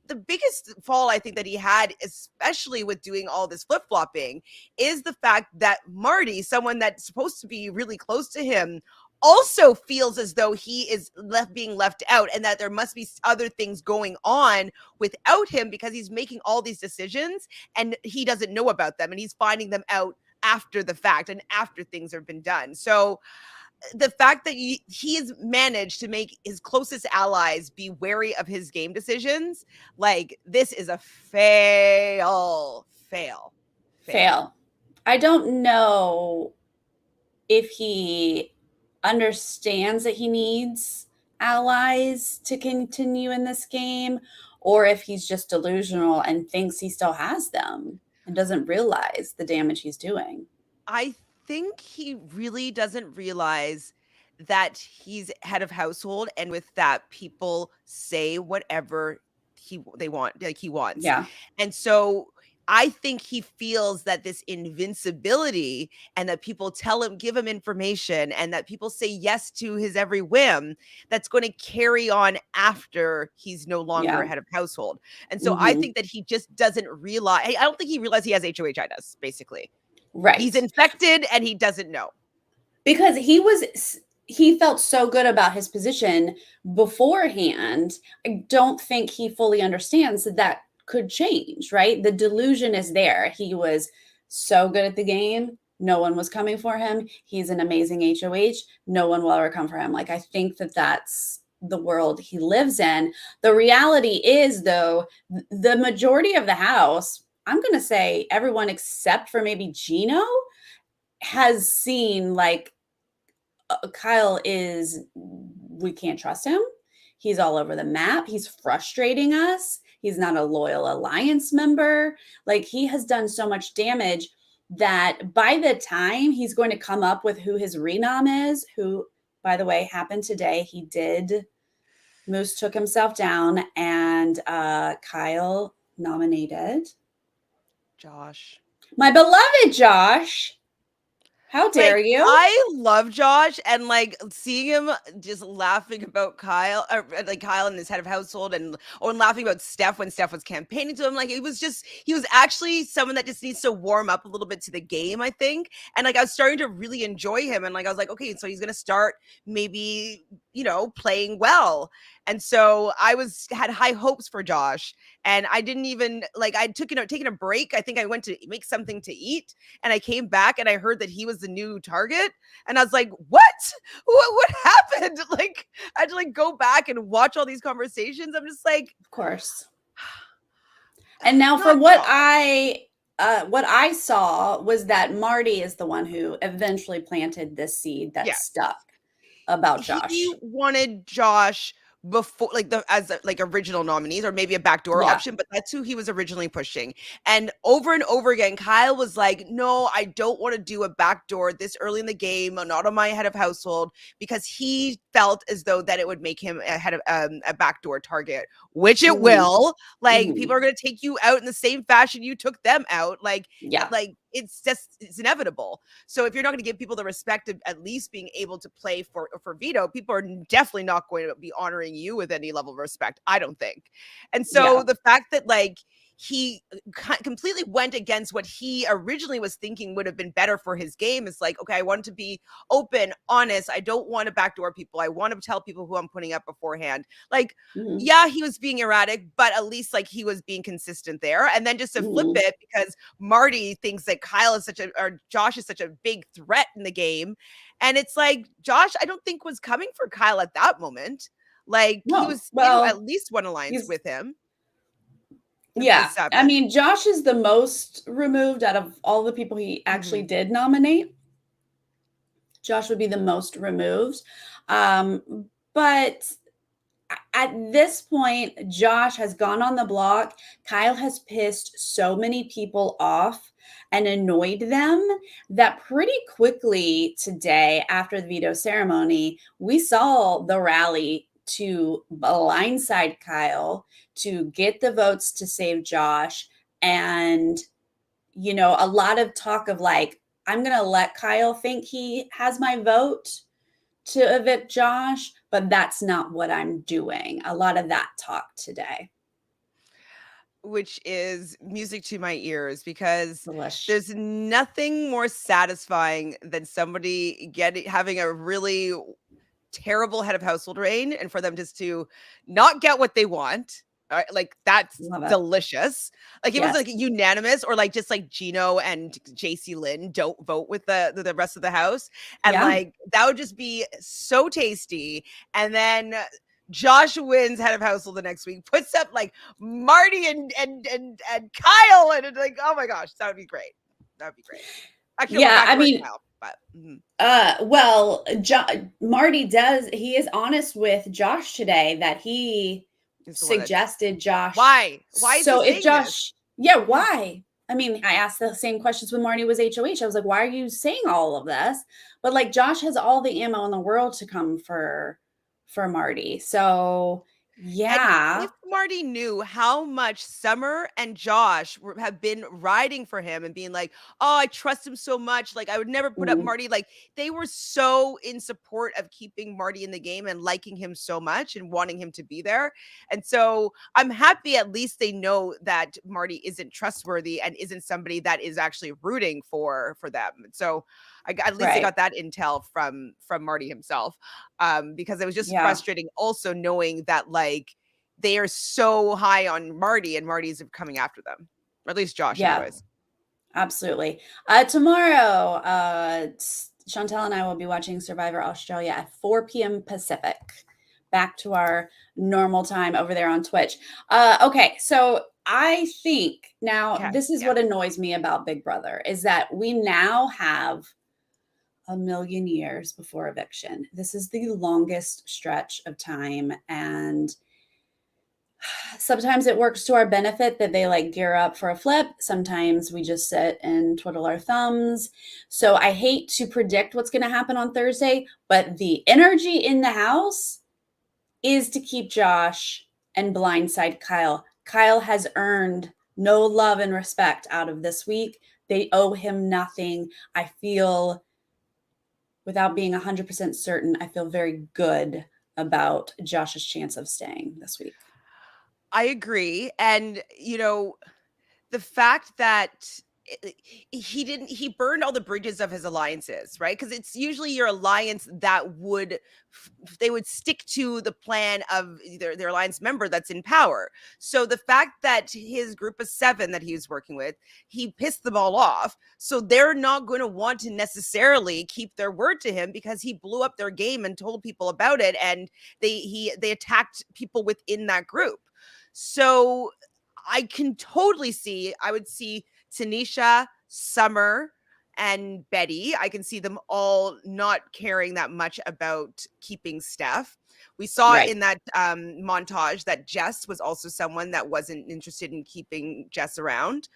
the biggest fall I think that he had, especially with doing all this flip-flopping, is the fact that Marty, someone that's supposed to be really close to him, also feels as though he is being left out, and that there must be other things going on without him because he's making all these decisions and he doesn't know about them, and he's finding them out after the fact and after things have been done. So the fact that he has managed to make his closest allies be wary of his game decisions, like, this is a fail. I don't know if he understands that he needs allies to continue in this game, or if he's just delusional and thinks he still has them and doesn't realize the damage he's doing. I think he really doesn't realize that he's head of household, and with that, people say whatever they want, like he wants. Yeah. And so I think he feels that this invincibility, and that people give him information, and that people say yes to his every whim, that's going to carry on after he's no longer head of household. And so I think that he just doesn't realize, I don't think he realizes he has HOH-itis, basically. Right. He's infected and he doesn't know. Because he felt so good about his position beforehand. I don't think he fully understands that could change, right? The delusion is there. He was so good at the game. No one was coming for him. He's an amazing HOH. No one will ever come for him. Like, I think that that's the world he lives in. The reality is, though, the majority of the house, I'm going to say everyone except for maybe Gino, has seen, like, Kyle we can't trust him. He's all over the map. He's frustrating us. He's not a loyal alliance member. Like, he has done so much damage that by the time he's going to come up with who his renom is, who, by the way, happened today, Moose took himself down, and Kyle nominated Josh. My beloved Josh. How dare you? I love Josh, and like seeing him just laughing about Kyle, or like Kyle and his head of household, or laughing about Steph when Steph was campaigning to him. Like, he was actually someone that just needs to warm up a little bit to the game, I think. And like, I was starting to really enjoy him, and like, I was like, okay, so he's gonna start maybe, playing well. And so I had high hopes for Josh, and I didn't even I'd taken a break. I think I went to make something to eat, and I came back and I heard that he was the new target, and I was like, what happened? Like, I had to go back and watch all these conversations. I'm just like, of course. And now for what I saw was that Marty is the one who eventually planted this seed that stuck about Josh. He wanted Josh before, as original nominees, or maybe a backdoor option, but that's who he was originally pushing. And over again, Kyle was like, no, I don't want to do a backdoor this early in the game, not on my head of household, because he felt as though that it would make him a backdoor target, which it will. People are going to take you out in the same fashion you took them out. It's inevitable. So if you're not going to give people the respect of at least being able to play for Veto, people are definitely not going to be honoring you with any level of respect, I don't think. And so the fact that he completely went against what he originally was thinking would have been better for his game is like, okay, I want to be open, honest. I don't want to backdoor people. I want to tell people who I'm putting up beforehand. Yeah, he was being erratic, but at least he was being consistent there. And then just to flip it, because Marty thinks that Josh is such a big threat in the game. And it's like, Josh, I don't think was coming for Kyle at that moment. He was at least one alliance with him. Yeah. I mean, Josh is the most removed out of all the people he actually did nominate. Josh would be the most removed. But at this point, Josh has gone on the block. Kyle has pissed so many people off and annoyed them that pretty quickly today, after the veto ceremony, we saw the rally to blindside Kyle to get the votes to save Josh. And, you know, a lot of talk of like, I'm going to let Kyle think he has my vote to evict Josh, but that's not what I'm doing. A lot of that talk today. Which is music to my ears because Delish. there's nothing more satisfying than somebody having a really terrible head of household reign and for them just to not get what they want. Like that's delicious. Like it was like unanimous or like just like Gino and Jacey-Lynne don't vote with the rest of the house. And like that would just be so tasty. And then Josh wins head of household the next week, puts up like Marty and Kyle, and it's like, oh my gosh, that would be great. That would be great. Actually, yeah, I mean, Kyle, but well, Marty he is honest with Josh today that he suggested Josh. Why is so he if Josh this? Yeah, why? I mean, I asked the same questions when Marty was HOH. I was like, why are you saying all of this? But like Josh has all the ammo in the world to come for Marty. So yeah. And if Marty knew how much Summer and Josh have been riding for him and being like, oh, I trust him so much. Like, I would never put up Marty. Like, they were so in support of keeping Marty in the game and liking him so much and wanting him to be there. And so I'm happy at least they know that Marty isn't trustworthy and isn't somebody that is actually rooting for them. And so at least I got that intel from Marty himself, because it was just frustrating also knowing that like they are so high on Marty and Marty's coming after them, or at least Josh anyways. Absolutely. Tomorrow, Chantele and I will be watching Survivor Australia at 4 p.m. Pacific. Back to our normal time over there on Twitch. Okay, so I think now this is what annoys me about Big Brother is that we now have a million years before eviction. This is the longest stretch of time, and sometimes it works to our benefit that they like gear up for a flip. Sometimes we just sit and twiddle our thumbs. So I hate to predict what's going to happen on Thursday, but the energy in the house is to keep Josh and blindside Kyle. Kyle has earned no love and respect out of this week. They owe him nothing. I feel, without being 100% certain, I feel very good about Josh's chance of staying this week. I agree. And, you know, the fact that he burned all the bridges of his alliances, right? Because it's usually your alliance that they would stick to the plan of their alliance member that's in power. So the fact that his group of 7 that he was working with, he pissed them all off. So they're not going to want to necessarily keep their word to him because he blew up their game and told people about it. And they attacked people within that group. So I can totally see, I would see Tanisha, Summer, and Betty. I can see them all not caring that much about keeping Steph. We saw in that montage that Jess was also someone that wasn't interested in keeping Jess around.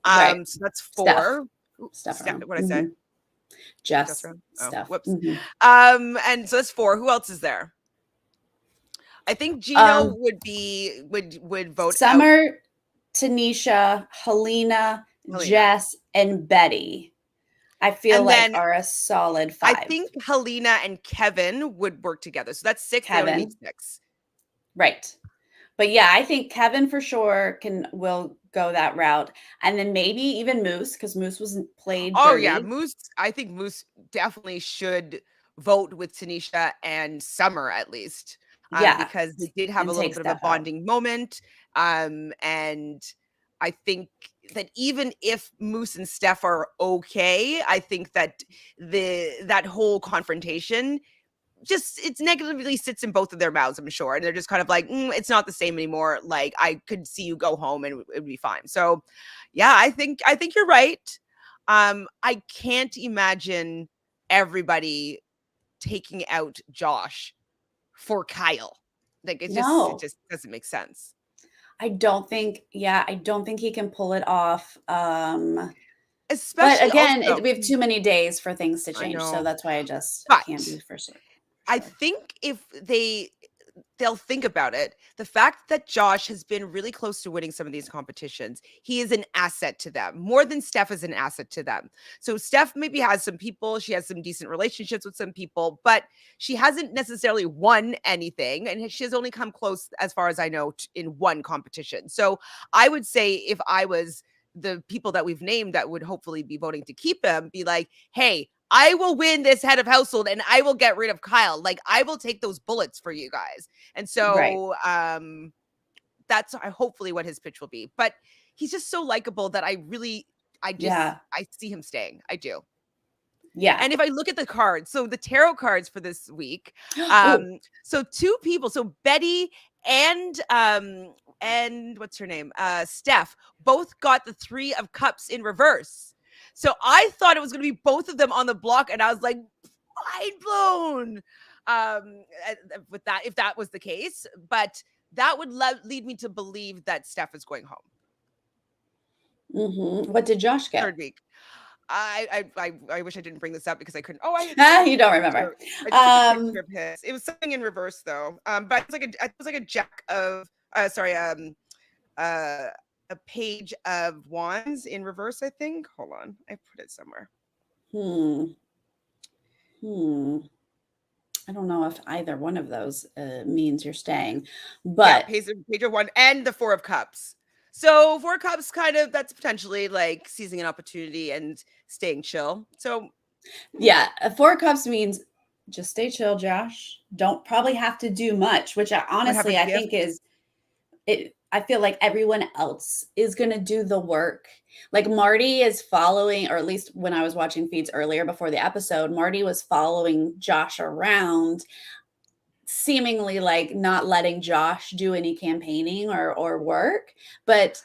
So that's 4. Steph what did I say? Jess. Steph. Whoops. And so that's 4. Who else is there? I think Gino would vote Summer, out. Tanisha, Helena, Jess, and Betty. I feel like are a solid 5. I think Helena and Kevin would work together. So that's 6. Kevin. They would be 6. Right. But yeah, I think Kevin for sure will go that route. And then maybe even Moose, because Moose wasn't played dirty. Yeah. Moose, I think Moose definitely should vote with Tanisha and Summer at least. Because they did have a little bit of a bonding moment. And I think that even if Moose and Steph are okay, I think that that whole confrontation it negatively sits in both of their mouths, I'm sure. And they're just kind of like, it's not the same anymore. Like, I could see you go home and it would be fine. So yeah, I think you're right. I can't imagine everybody taking out Josh for Kyle. Like it just doesn't make sense. I don't think he can pull it off. But Especially again, also, we have too many days for things to I change. So know, that's why I but can't be for sure. I think if they'll think about it, the fact that Josh has been really close to winning some of these competitions, he is an asset to them more than Steph is an asset to them. So Steph maybe has some people, she has some decent relationships with some people, but she hasn't necessarily won anything, and she has only come close, as far as I know, in one competition. So I would say, if I was the people that we've named that would hopefully be voting to keep him, be like, hey, I will win this head of household and I will get rid of Kyle. Like, I will take those bullets for you guys. And so that's hopefully what his pitch will be. But he's just so likable that I see him staying. I do. Yeah. And if I look at the cards, so the tarot cards for this week, so two people, so Betty and what's her name? Steph, both got the 3 of Cups in reverse. So I thought it was going to be both of them on the block, and I was like, mind blown with that, if that was the case. But that would lead me to believe that Steph is going home. What did Josh get? 3rd week. I wish I didn't bring this up because I couldn't. You don't remember. I took a picture of his. It was something in reverse though. But it was like a jack of a page of wands in reverse, I think. Hold on, I put it somewhere. I don't know if either one of those means you're staying, but page of one and the 4 of Cups. So 4 Cups, kind of, that's potentially like seizing an opportunity and staying chill. So yeah, 4 Cups means just stay chill, Josh. Don't probably have to do much, which I think is it. I feel like everyone else is going to do the work. Like Marty is following, or at least when I was watching feeds earlier before the episode, Marty was following Josh around, seemingly like not letting Josh do any campaigning or work. But,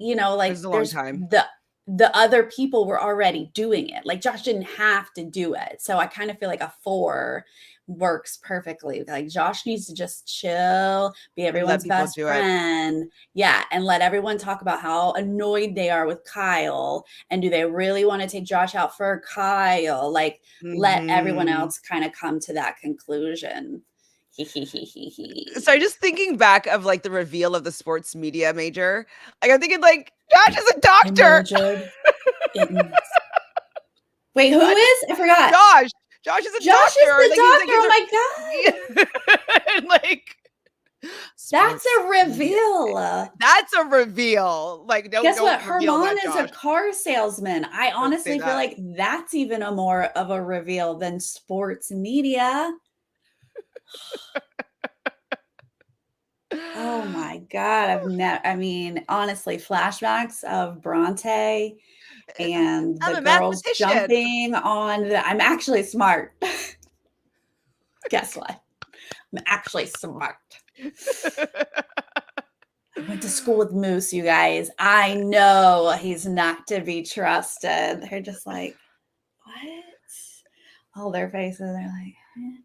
like there's the other people were already doing it. Like Josh didn't have to do it. So I kind of feel like a 4 works perfectly. Like Josh needs to just chill, be everyone's best friend. Yeah. And let everyone talk about how annoyed they are with Kyle. And do they really want to take Josh out for Kyle? Like let everyone else kind of come to that conclusion. So just thinking back of like the reveal of the sports media major, like I'm thinking like Josh is a doctor. Wait, who is? I forgot. Josh is a doctor. Josh is the doctor. Oh my god! Like that's a reveal. That's a reveal. Like guess what? Herman is a car salesman. I honestly feel like that's even a more of a reveal than sports media. Oh my god! Honestly, flashbacks of Bronte and the girls jumping on I'm actually smart. Guess what? I'm actually smart. I went to school with Moose, you guys. I know he's not to be trusted. They're just like, what? All their faces, they're like, eh.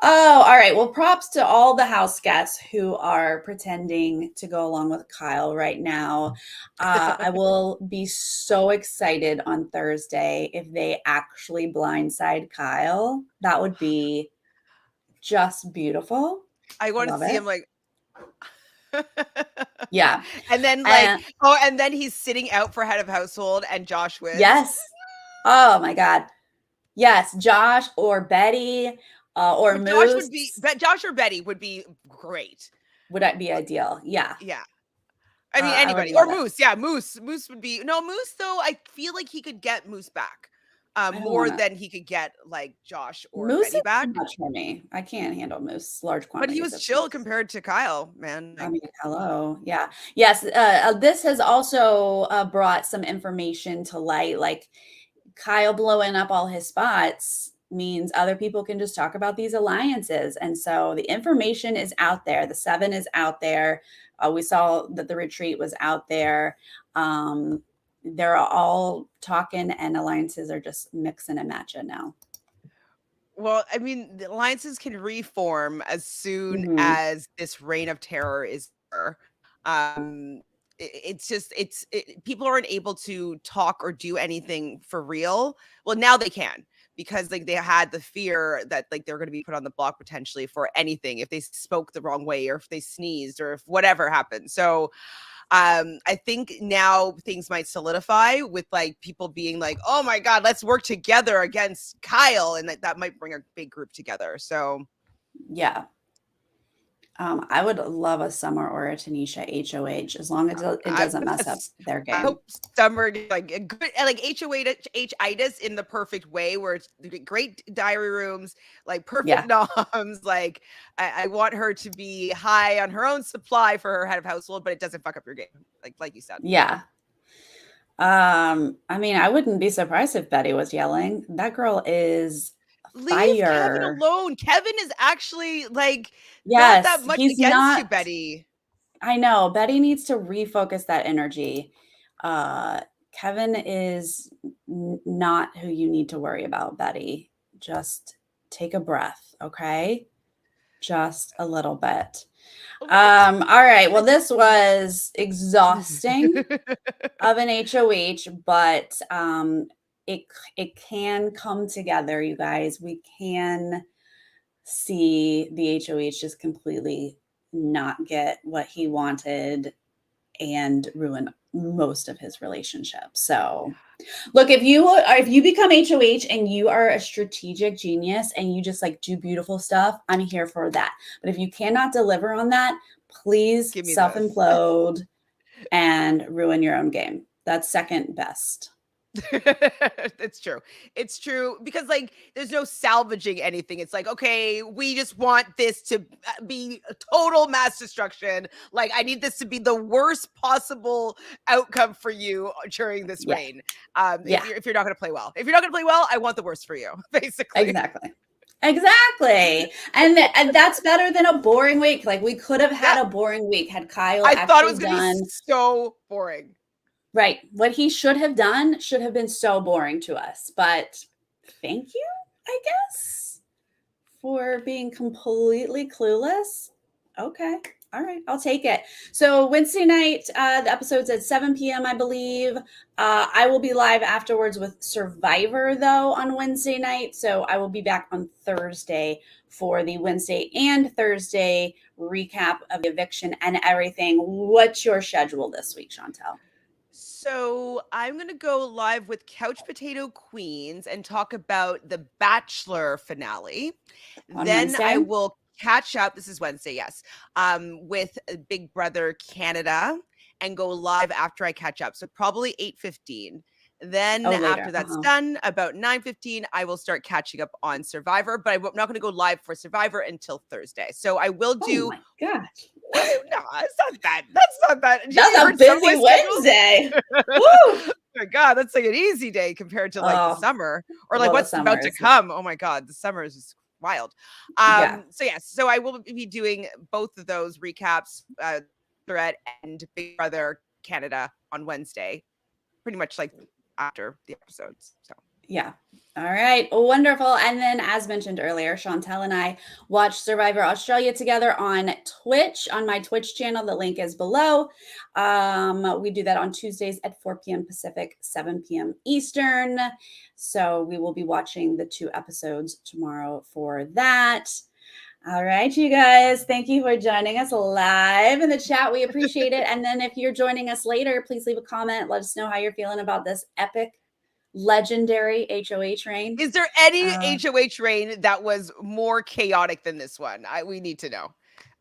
Oh, all right. Well, props to all the house guests who are pretending to go along with Kyle right now. I will be so excited on Thursday if they actually blindside Kyle. That would be just beautiful. I want to see him like. Yeah. And then and then he's sitting out for head of household and Josh wins. Yes. Oh my God. Yes. Josh or Betty. Or Moose. Josh or Betty would be great. Would that be ideal? Yeah. Yeah. I mean, anybody or Moose. Yeah, Moose would be Moose though. I feel like he could get Moose back more than he could get like Josh or Moose Betty back. Too much for me. I can't handle Moose large quantities. But he was chill compared to Kyle, man. I mean, hello. Yeah. Yes. This has also brought some information to light. Like Kyle blowing up all his spots means other people can just talk about these alliances. And so the information is out there. The 7 is out there. We saw that the retreat was out there. They're all talking and alliances are just mixing and matching now. Well, I mean, the alliances can reform as soon Mhm. as this reign of terror is over. Um, it's just people aren't able to talk or do anything for real. Well, now they can because like they had the fear that like they're going to be put on the block potentially for anything if they spoke the wrong way or if they sneezed or if whatever happened. So I think now things might solidify with like people being like, oh my God, let's work together against Kyle. And that might bring a big group together. So Yeah. I would love a Summer or a Tanisha HOH as long as it I, doesn't mess up their I game. hope Summer like a good like HOH-itis in the perfect way where it's great diary rooms, like perfect Yeah. noms. Like I want her to be high on her own supply for her head of household, but it doesn't fuck up your game. Like you said. Yeah. I mean, I wouldn't be surprised if Betty was yelling. That girl is Leave Kevin fire. alone. Kevin is actually like not that Yes, much he's against you, not. Betty. I know. Betty needs to refocus that energy. Uh, Kevin is not who you need to worry about, Betty. Just take a breath, okay? Just a little bit. All right. Well, this was exhausting of an HOH, but it it can come together, you guys. We can see the HOH just completely not get what he wanted and ruin most of his relationship. So, look, if you become HOH and you are a strategic genius and you just like do beautiful stuff, I'm here for that. But if you cannot deliver on that, please Give me self this. implode and ruin your own game. That's second best. It's true. It's true because like there's no salvaging anything. It's like, okay, we just want this to be a total mass destruction. Like I need this to be the worst possible outcome for you during this Yeah. reign. Yeah. If you're not going to play well. If you're not going to play well, I want the worst for you, basically. Exactly. Exactly. And that's better than a boring week. Like we could have Yeah. had a boring week had Kyle I thought it actually was going to be done so boring. right. What he should have done should have been so boring to us. But thank you, I guess, for being completely clueless. Okay. All right. I'll take it. So Wednesday night, the episode's at 7 p.m., I believe. I will be live afterwards with Survivor, though, on Wednesday night. So I will be back on Thursday for the Wednesday and Thursday recap of the eviction and everything. What's your schedule this week, Chantele? So I'm gonna go live with Couch Potato Queens and talk about the Bachelor finale. On Then I Wednesday? will catch up. This is Wednesday, yes. With Big Brother Canada and go live after I catch up. So probably 8:15. Then Oh, after later. that's done, about 9:15, I will start catching up on Survivor. But I'm not going to go live for Survivor until Thursday. So I will Oh do. my gosh. No, it's not that. That's not that. That's You a heard some of my busy schedules? Wednesday. Woo! My God, that's like an easy day compared to like the Oh, summer or like well, the what's about summer to is, come. Oh my God, the summer is just wild. yeah. So yes, so I will be doing both of those recaps, Threat and Big Brother Canada on Wednesday, pretty much like after the episodes. So Yeah. All right. Wonderful. And then, as mentioned earlier, Chantele and I watched Survivor Australia together on Twitch, on my Twitch channel. The link is below. We do that on Tuesdays at 4 p.m. Pacific, 7 p.m. Eastern. So we will be watching the 2 episodes tomorrow for that. All right, you guys. Thank you for joining us live in the chat. We appreciate it. And then if you're joining us later, please leave a comment. Let us know how you're feeling about this epic, legendary HOH reign. is there any HOH reign that was more chaotic than this one? We need to know.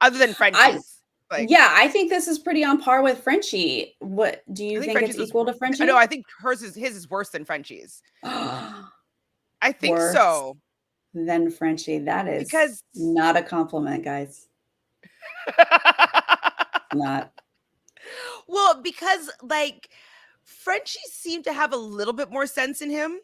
Other than Frenchie's. I think this is pretty on par with Frenchie. What do you think it's equal to Frenchie? No, I think his is worse than Frenchie's. I think Worse so. Than Frenchie. That is because not a compliment, guys. Not. Well, because like Frenchie seemed to have a little bit more sense in him.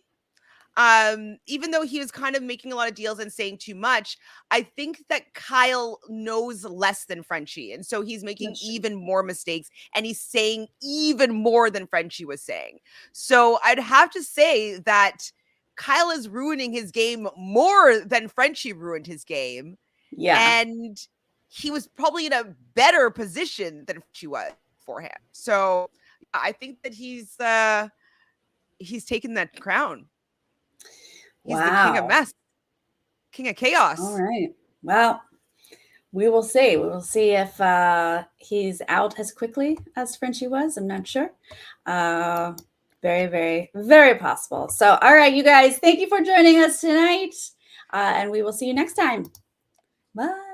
Even though he was kind of making a lot of deals and saying too much, I think that Kyle knows less than Frenchie. And so he's making even more mistakes and he's saying even more than Frenchie was saying. So I'd have to say that Kyle is ruining his game more than Frenchie ruined his game. Yeah. And he was probably in a better position than she was beforehand. So I think that he's taken that crown. He's the king of mess, king of chaos. All right. Well, we will see. We will see if he's out as quickly as Frenchie was. I'm not sure. Very, very, very possible. So, all right, you guys, thank you for joining us tonight. And we will see you next time. Bye.